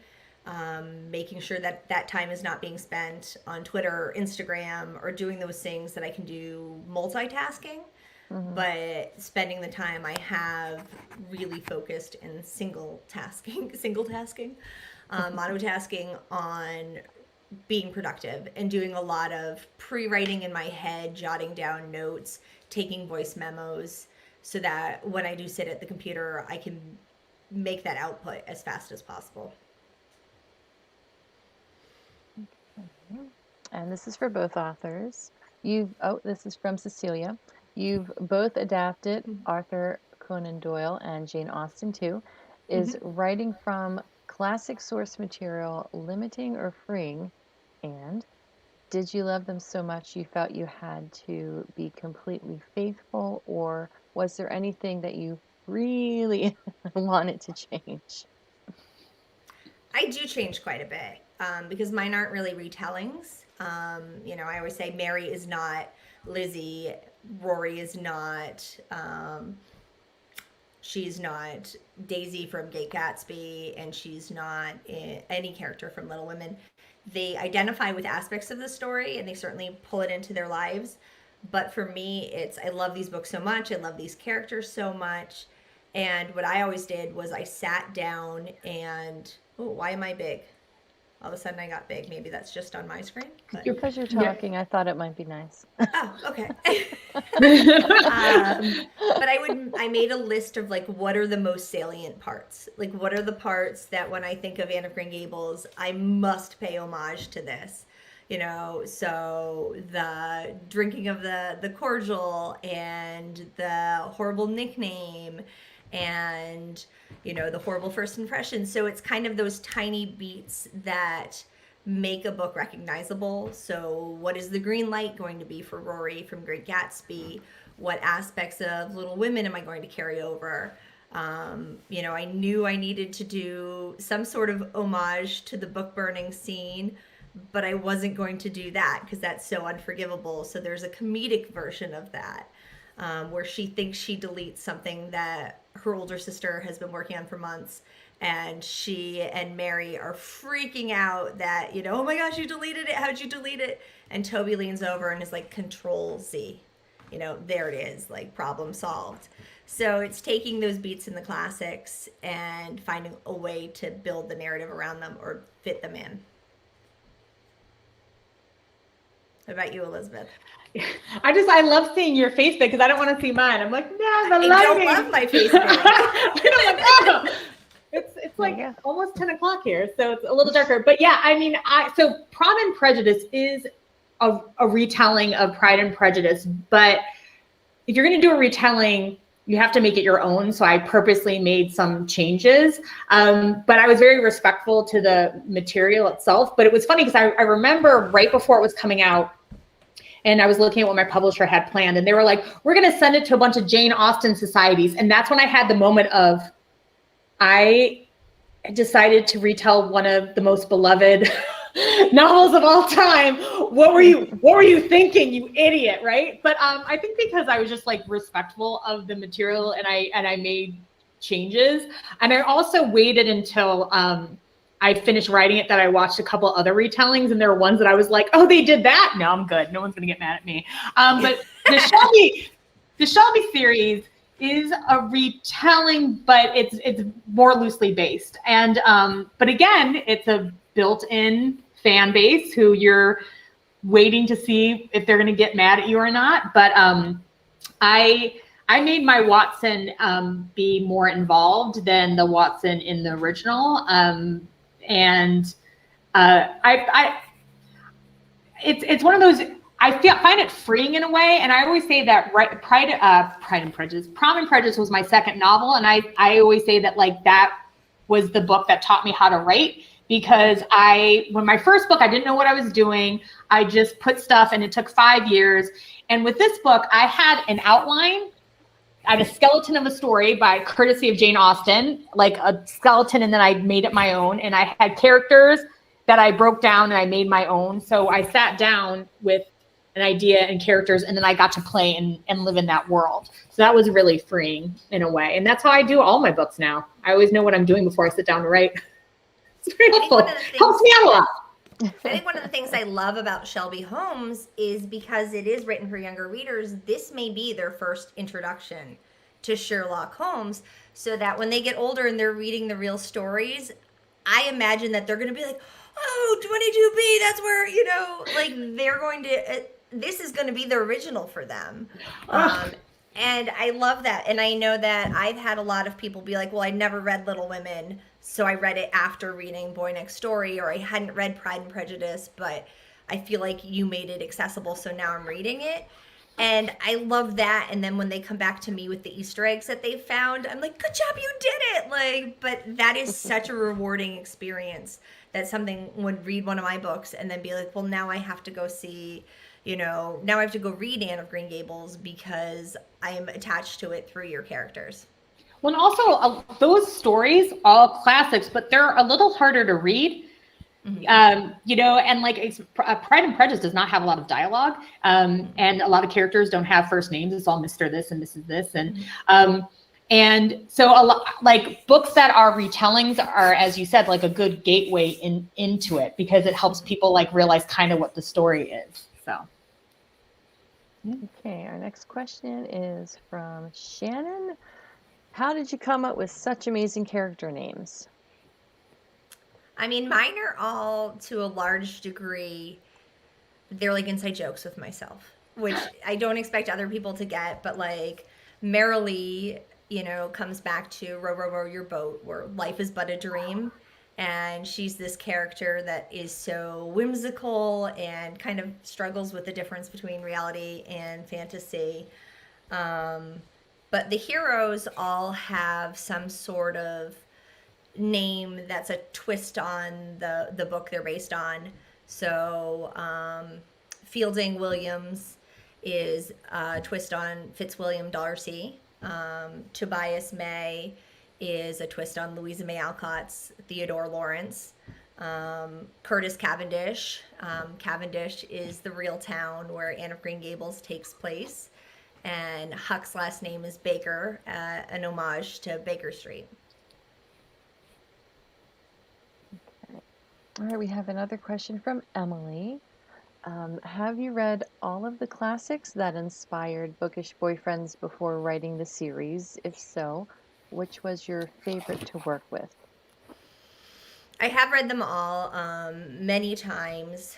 Speaker 4: making sure that that time is not being spent on Twitter or Instagram or doing those things that I can do multitasking. But spending the time I have really focused in single tasking, monotasking on being productive and doing a lot of pre-writing in my head, jotting down notes, taking voice memos so that when I do sit at the computer, I can make that output as fast as possible.
Speaker 1: And this is for both authors. This is from Cecilia. You've both adapted Arthur Conan Doyle and Jane Austen too. Is writing from classic source material limiting or freeing? And did you love them so much you felt you had to be completely faithful, or was there anything that you really wanted to change?
Speaker 4: I do change quite a bit because mine aren't really retellings. I always say Mary is not Lizzie, Rory is not, she's not Daisy from Gatsby, and she's not any character from Little Women. They identify with aspects of the story, and they certainly pull it into their lives. But for me, I love these books so much. I love these characters so much. And what I always did was I sat down and, why am I big? All of a sudden I got big. Maybe that's just on my screen. But...
Speaker 1: Because you're talking, I thought it might be nice.
Speaker 4: Oh, okay. But I made a list of what are the most salient parts? What are the parts that when I think of Anne of Green Gables, I must pay homage to this? So the drinking of the cordial and the horrible nickname and the horrible first impression. So it's kind of those tiny beats that make a book recognizable. So what is the green light going to be for Rory from Great Gatsby? What aspects of Little Women am I going to carry over? I knew I needed to do some sort of homage to the book burning scene, but I wasn't going to do that because that's so unforgivable. So there's a comedic version of that where she thinks she deletes something that her older sister has been working on for months, And she and Mary are freaking out that, oh my gosh, you deleted it. How'd you delete it? And Toby leans over and is like, Control Z. There it is, like problem solved. So it's taking those beats in the classics and finding a way to build the narrative around them or fit them in. What about you, Elizabeth?
Speaker 2: I love seeing your face because I don't want to see mine. I'm like, no, the lighting.
Speaker 4: I don't love my face.
Speaker 2: I'm like, it's like almost 10 o'clock here, so it's a little darker. But yeah, I mean, so Pride and Prejudice is a retelling of Pride and Prejudice, but if you're going to do a retelling, you have to make it your own. So I purposely made some changes, but I was very respectful to the material itself. But it was funny because I remember right before it was coming out, and I was looking at what my publisher had planned, and they were like, we're going to send it to a bunch of Jane Austen societies. And that's when I had the moment of, I decided to retell one of the most beloved novels of all time. What were you thinking, you idiot, right? But I think because I was just like respectful of the material, and I made changes. And I also waited until I finished writing it, that I watched a couple other retellings, and there were ones that I was like, oh, they did that. No, I'm good. No one's gonna get mad at me. But the Shelby series is a retelling, but it's more loosely based. And but again, it's a built-in fan base who you're waiting to see if they're gonna get mad at you or not. But I made my Watson be more involved than the Watson in the original. And it's one of those, find it freeing in a way. And I always say that Pride and Prejudice, Prom and Prejudice was my second novel. And I always say that like that was the book that taught me how to write, because when my first book, I didn't know what I was doing. I just put stuff, and it took 5 years. And with this book, I had an outline. I had a skeleton of a story by courtesy of Jane Austen, like a skeleton, and then I made it my own. And I had characters that I broke down and I made my own. So I sat down with an idea and characters, and then I got to play and live in that world. So that was really freeing in a way. And that's how I do all my books now. I always know what I'm doing before I sit down to write. It's very helpful. Helps me out a lot.
Speaker 4: I think one of the things I love about Shelby Holmes is because it is written for younger readers, this may be their first introduction to Sherlock Holmes, so that when they get older and they're reading the real stories, I imagine that they're going to be like, oh, 22B, that's where, like they're going to, this is going to be the original for them. And I love that. And I know that I've had a lot of people be like, well, I never read Little Women, so I read it after reading Boy Next Door, or I hadn't read Pride and Prejudice, but I feel like you made it accessible, so now I'm reading it. And I love that. And then when they come back to me with the Easter eggs that they found, I'm like, good job, you did it. Like, but that is such a rewarding experience that something would read one of my books and then be like, well, now I have to go see, now I have to go read Anne of Green Gables because I am attached to it through your characters.
Speaker 2: Well, and also those stories, all classics, but they're a little harder to read. Mm-hmm. And like Pride and Prejudice does not have a lot of dialogue, and a lot of characters don't have first names. It's all Mr. This and Mrs. This, and so a lot like books that are retellings are, as you said, like a good gateway into it, because it helps people like realize kind of what the story is. So.
Speaker 1: Okay, our next question is from Shannon. How did you come up with such amazing character names?
Speaker 4: I mean, mine are all, to a large degree, they're like inside jokes with myself, which I don't expect other people to get. But like Morrill, comes back to row, row, row your boat, where life is but a dream. And she's this character that is so whimsical and kind of struggles with the difference between reality and fantasy. But the heroes all have some sort of name that's a twist on the book they're based on. So Fielding Williams is a twist on Fitzwilliam Darcy. Tobias May is a twist on Louisa May Alcott's Theodore Lawrence. Curtis Cavendish. Cavendish is the real town where Anne of Green Gables takes place. And Huck's last name is Baker, an homage to Baker Street.
Speaker 1: All right, we have another question from Emily. Have you read all of the classics that inspired Bookish Boyfriends before writing the series? If so, which was your favorite to work with?
Speaker 4: I have read them all many times.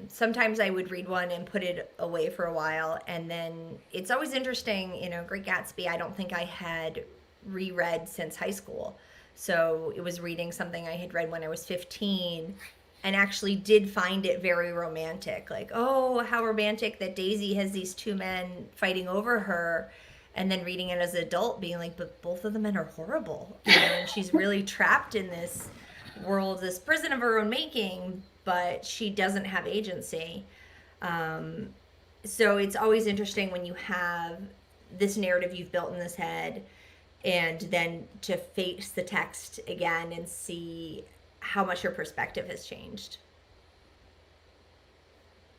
Speaker 4: Sometimes I would read one and put it away for a while, and then it's always interesting. Great Gatsby, I don't think I had reread since high school. So it was reading something I had read when I was 15 and actually did find it very romantic. Like, oh, how romantic that Daisy has these two men fighting over her. And then reading it as an adult, being like, but both of the men are horrible. And she's really trapped in this world, this prison of her own making, but she doesn't have agency. So it's always interesting when you have this narrative you've built in this head and then to face the text again and see how much your perspective has changed.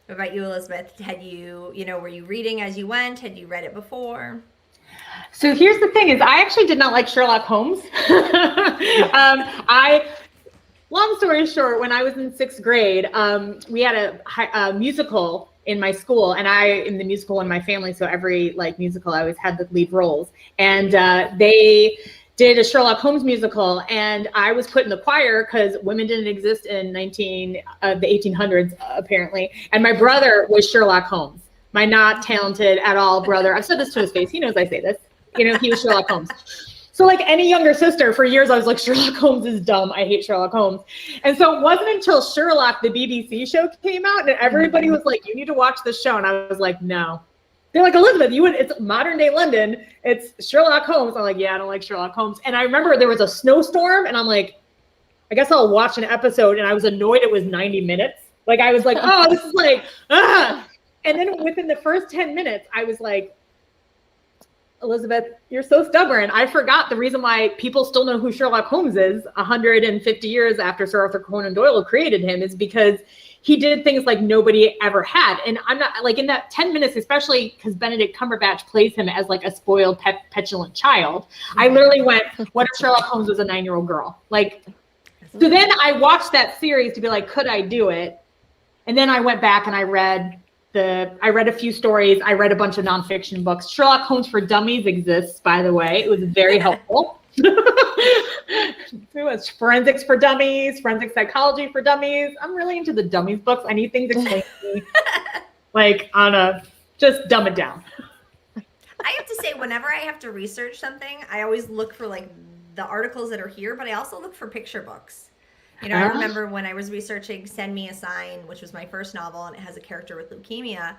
Speaker 4: What about you, Elizabeth? Were you reading as you went? Had you read it before?
Speaker 2: So here's the thing is I actually did not like Sherlock Holmes. Long story short, when I was in 6th grade, we had a musical in my school, and I in the musical in my family. So every musical, I always had the lead roles, and they did a Sherlock Holmes musical, and I was put in the choir because women didn't exist in the 1800s apparently, and my brother was Sherlock Holmes. My not talented at all brother. I've said this to his face. He knows I say this. He was Sherlock Holmes. So like any younger sister, for years I was like, Sherlock Holmes is dumb. I hate Sherlock Holmes. And so it wasn't until Sherlock, the BBC show, came out and everybody was like, you need to watch this show. And I was like, no. They're like, Elizabeth, it's modern day London. It's Sherlock Holmes. I'm like, yeah, I don't like Sherlock Holmes. And I remember there was a snowstorm and I'm like, I guess I'll watch an episode. And I was annoyed it was 90 minutes. Like, I was like, oh, this is like, ah. And then within the first 10 minutes, I was like, Elizabeth, you're so stubborn. I forgot the reason why people still know who Sherlock Holmes is 150 years after Sir Arthur Conan Doyle created him is because he did things like nobody ever had. And I'm not like in that 10 minutes, especially because Benedict Cumberbatch plays him as like a spoiled, petulant child. I literally went, what if Sherlock Holmes was a 9-year-old girl? Like, so then I watched that series to be like, could I do it? And then I went back and I read a few stories. I read a bunch of nonfiction books. Sherlock Holmes for Dummies exists, by the way. It was very helpful. It was Forensics for Dummies, Forensic Psychology for Dummies. I'm really into the dummies books. I need things explained to me. Just dumb it down.
Speaker 4: I have to say, whenever I have to research something, I always look for the articles that are here, but I also look for picture books. I remember when I was researching Send Me a Sign, which was my first novel, and it has a character with leukemia.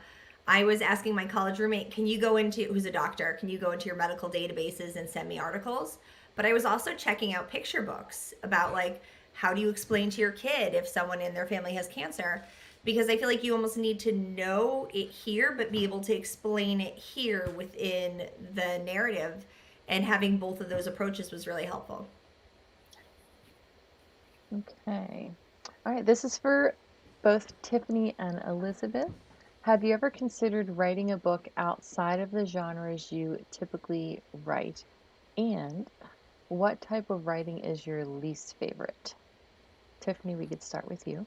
Speaker 4: I was asking my college roommate, who's a doctor, can you go into your medical databases and send me articles? But I was also checking out picture books about how do you explain to your kid if someone in their family has cancer? Because I feel like you almost need to know it here, but be able to explain it here within the narrative. And having both of those approaches was really helpful.
Speaker 1: Okay. All right, this is for both Tiffany and Elizabeth. Have you ever considered writing a book outside of the genres you typically write? And what type of writing is your least favorite? Tiffany, we could start with you.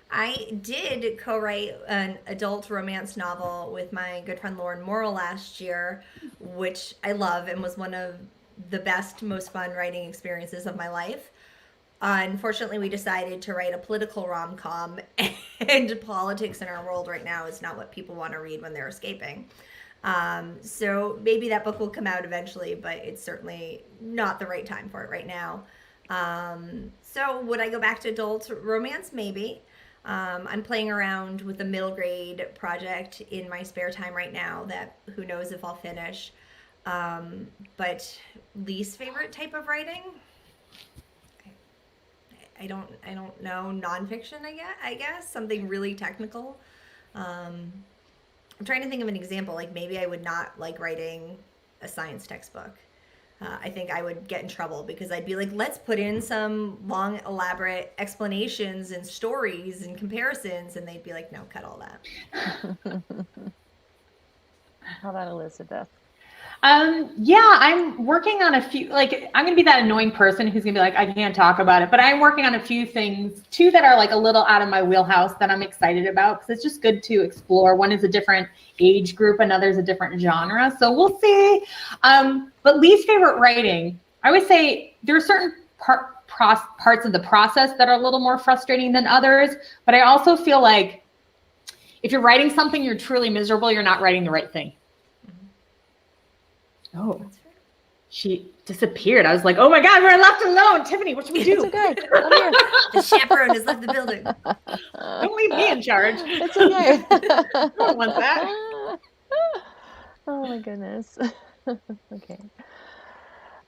Speaker 4: I did co-write an adult romance novel with my good friend Lauren Morrill last year, which I love and was one of the best, most fun writing experiences of my life. Unfortunately, we decided to write a political rom-com, and politics in our world right now is not what people want to read when they're escaping. So maybe that book will come out eventually, but it's certainly not the right time for it right now. So would I go back to adult romance? Maybe. I'm playing around with a middle grade project in my spare time right now that who knows if I'll finish. But least favorite type of writing? I don't know. Nonfiction, I guess. Something really technical. I'm trying to think of an example. Like maybe I would not like writing a science textbook. I think I would get in trouble because I'd be like, let's put in some long, elaborate explanations and stories and comparisons. And they'd be like, no, cut all that.
Speaker 1: How about Elizabeth?
Speaker 2: Yeah, I'm working on a few, like, I'm going to be that annoying person who's going to be like, I can't talk about it, but I'm working on a few things, two that are like a little out of my wheelhouse that I'm excited about because it's just good to explore. One is a different age group, another is a different genre. So we'll see. But least favorite writing, I would say there are certain parts of the process that are a little more frustrating than others. But I also feel like if you're writing something, you're truly miserable, you're not writing the right thing. Oh, she disappeared. I was like, oh my God, we're left alone. Tiffany, what should we do?
Speaker 1: It's okay. I'm here.
Speaker 4: The chaperone has left the building.
Speaker 2: Don't leave me in charge.
Speaker 1: It's okay.
Speaker 2: No one wants that.
Speaker 1: Oh my goodness. Okay.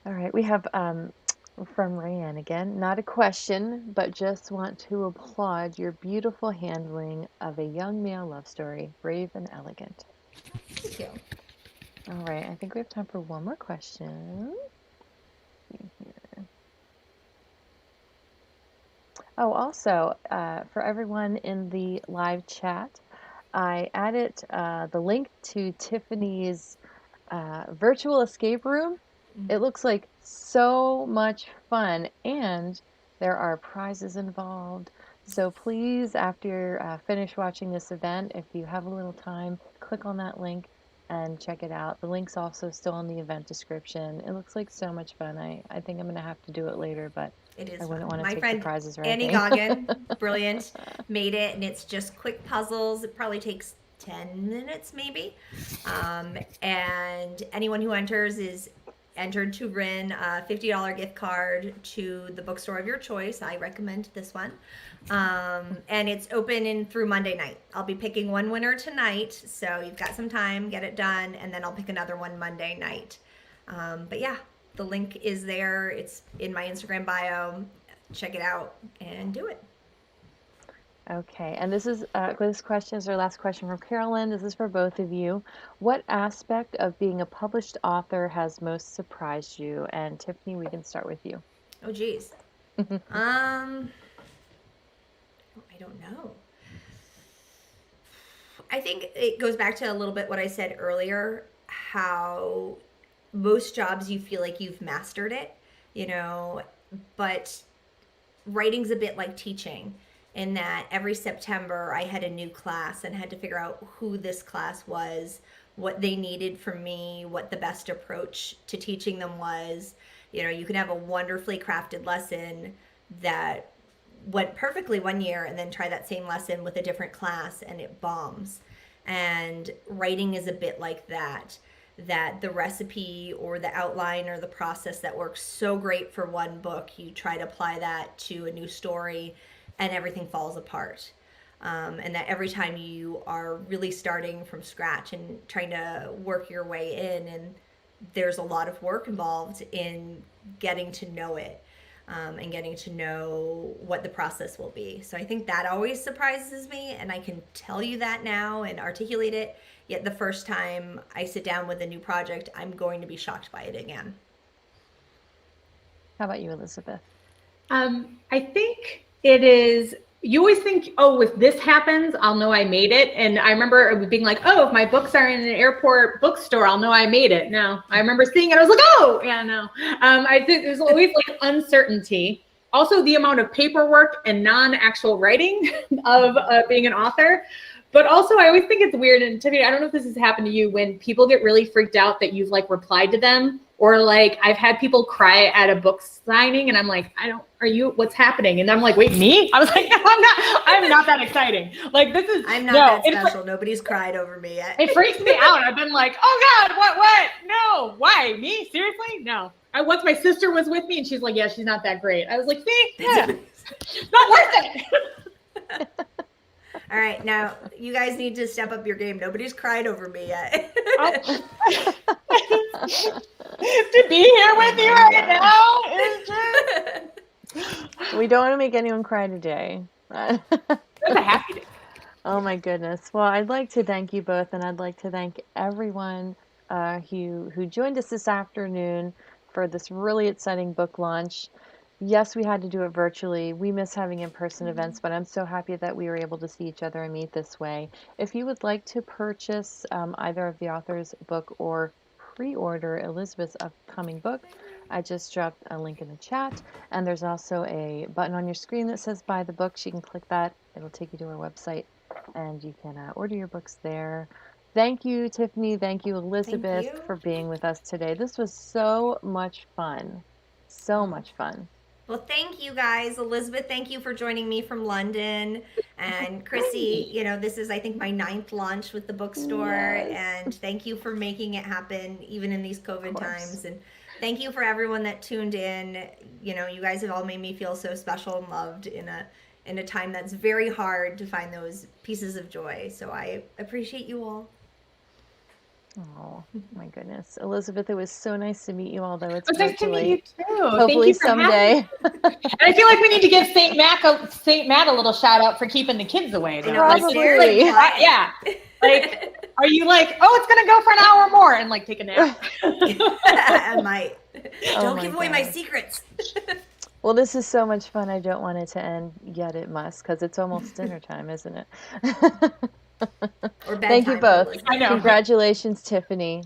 Speaker 1: All right. We have from Rayanne again. Not a question, but just want to applaud your beautiful handling of a young male love story, brave and elegant.
Speaker 4: Thank you.
Speaker 1: All right. I think we have time for one more question. Let's see here. Oh, also, for everyone in the live chat, I added the link to Tiffany's virtual escape room. It looks like so much fun, and there are prizes involved. So please, after you finish watching this event, if you have a little time, click on that link and check it out. The link's also still in the event description. It looks like so much fun. I think I'm going to have to do it later, but
Speaker 4: It is
Speaker 1: I wouldn't
Speaker 4: fun.
Speaker 1: want to
Speaker 4: My
Speaker 1: take the
Speaker 4: friend
Speaker 1: prizes or
Speaker 4: Annie
Speaker 1: anything.
Speaker 4: Goggin, brilliant, made it, and it's just quick puzzles. It probably takes 10 minutes maybe. And anyone who enters is entered to win a $50 gift card to the bookstore of your choice. I recommend this one. And it's open in through Monday night. I'll be picking one winner tonight, so you've got some time, get it done, and then I'll pick another one Monday night. But yeah, the link is there. It's in my Instagram bio. Check it out and do it.
Speaker 1: Okay, and this question is our last question from Carolyn. This is for both of you. What aspect of being a published author has most surprised you? And Tiffany, we can start with you.
Speaker 4: Oh geez. I don't know. I think it goes back to a little bit what I said earlier, how most jobs you feel like you've mastered it, but writing's a bit like teaching in that every September I had a new class and had to figure out who this class was, what they needed from me, what the best approach to teaching them was. You can have a wonderfully crafted lesson that went perfectly one year and then try that same lesson with a different class and it bombs. And writing is a bit like that the recipe or the outline or the process that works so great for one book, you try to apply that to a new story and everything falls apart. And that every time you are really starting from scratch and trying to work your way in, and there's a lot of work involved in getting to know it. And getting to know what the process will be. So I think that always surprises me, and I can tell you that now and articulate it, yet the first time I sit down with a new project, I'm going to be shocked by it again.
Speaker 1: How about you, Elizabeth?
Speaker 2: I think it is, you always think, oh, if this happens, I'll know I made it. And I remember being like, oh, if my books are in an airport bookstore, I'll know I made it. No, I remember seeing it. I was like, oh, yeah, no. I think there's always like uncertainty. Also, the amount of paperwork and non-actual writing of being an author. But also, I always think it's weird. And Tiffany, I don't know if this has happened to you, when people get really freaked out that you've like replied to them, or like I've had people cry at a book signing and I'm like, what's happening? And I'm like, wait, me? I was like, no, I'm not that exciting. Like
Speaker 4: I'm not that special. Nobody's cried over me yet.
Speaker 2: It freaks me out. I've been like, oh God, what? No, why? Me? Seriously? No. Once my sister was with me and she's like, yeah, she's not that great. I was like, see? Yeah. Not worth it.
Speaker 4: All right, now you guys need to step up your game. Nobody's cried over me yet.
Speaker 2: To be here with you right now is just...
Speaker 1: We don't want to make anyone cry today.
Speaker 2: It's a happy day.
Speaker 1: Oh my goodness. Well, I'd like to thank you both, and I'd like to thank everyone who joined us this afternoon for this really exciting book launch. Yes, we had to do it virtually. We miss having in-person events, but I'm so happy that we were able to see each other and meet this way. If you would like to purchase either of the author's book or pre-order Elizabeth's upcoming book, I just dropped a link in the chat, and there's also a button on your screen that says buy the books. You can click that. It'll take you to our website, and you can order your books there. Thank you, Tiffany. Thank you, Elizabeth,
Speaker 4: you.
Speaker 1: for being with us today. This was so much fun. So much fun.
Speaker 4: Well, thank you guys. Elizabeth, thank you for joining me from London. And Chrissy, you know, this is, I think, my 9th launch with the bookstore.
Speaker 1: Yes.
Speaker 4: And thank you for making it happen, even in these COVID
Speaker 1: course.
Speaker 4: times. And thank you for everyone that tuned in. You know, you guys have all made me feel so special and loved in a time that's very hard to find those pieces of joy. So I appreciate you all.
Speaker 1: Oh, my goodness. Elizabeth, it was so nice to meet you, although it's
Speaker 2: It was nice to meet
Speaker 1: virtually.
Speaker 2: you too.
Speaker 1: Hopefully
Speaker 2: Thank you for having
Speaker 1: someday.
Speaker 2: me. And I feel like we need to give St. Matt a little shout out for keeping the kids away. Though.
Speaker 1: Probably.
Speaker 2: Yeah. Like, are you like, oh, it's gonna go for an hour more and like take a nap?
Speaker 4: I might. Don't
Speaker 1: my
Speaker 4: give away my
Speaker 1: God.
Speaker 4: secrets.
Speaker 1: Well, this is so much fun. I don't want it to end, yet it must, because it's almost dinner time, isn't it?
Speaker 4: Or
Speaker 1: Thank you
Speaker 4: bedtime for
Speaker 1: both.
Speaker 4: Elizabeth.
Speaker 2: I know.
Speaker 1: Congratulations, Tiffany.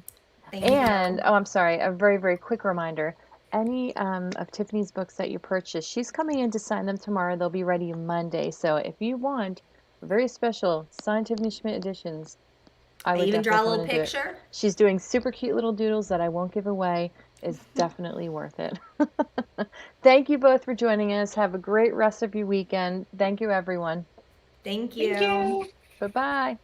Speaker 4: Thank you.
Speaker 1: And, oh, I'm sorry, a very, very quick reminder. Any of Tiffany's books that you purchase, she's coming in to sign them tomorrow. They'll be ready Monday. So if you want very special signed Tiffany Schmidt editions, I would
Speaker 4: even draw a
Speaker 1: definitely
Speaker 4: little
Speaker 1: want to do it.
Speaker 4: picture.
Speaker 1: She's doing super cute little doodles that I won't give away. Is definitely worth it. Thank you both for joining us. Have a great rest of your weekend. Thank you, everyone.
Speaker 4: Thank you.
Speaker 2: Thank you.
Speaker 1: Bye-bye.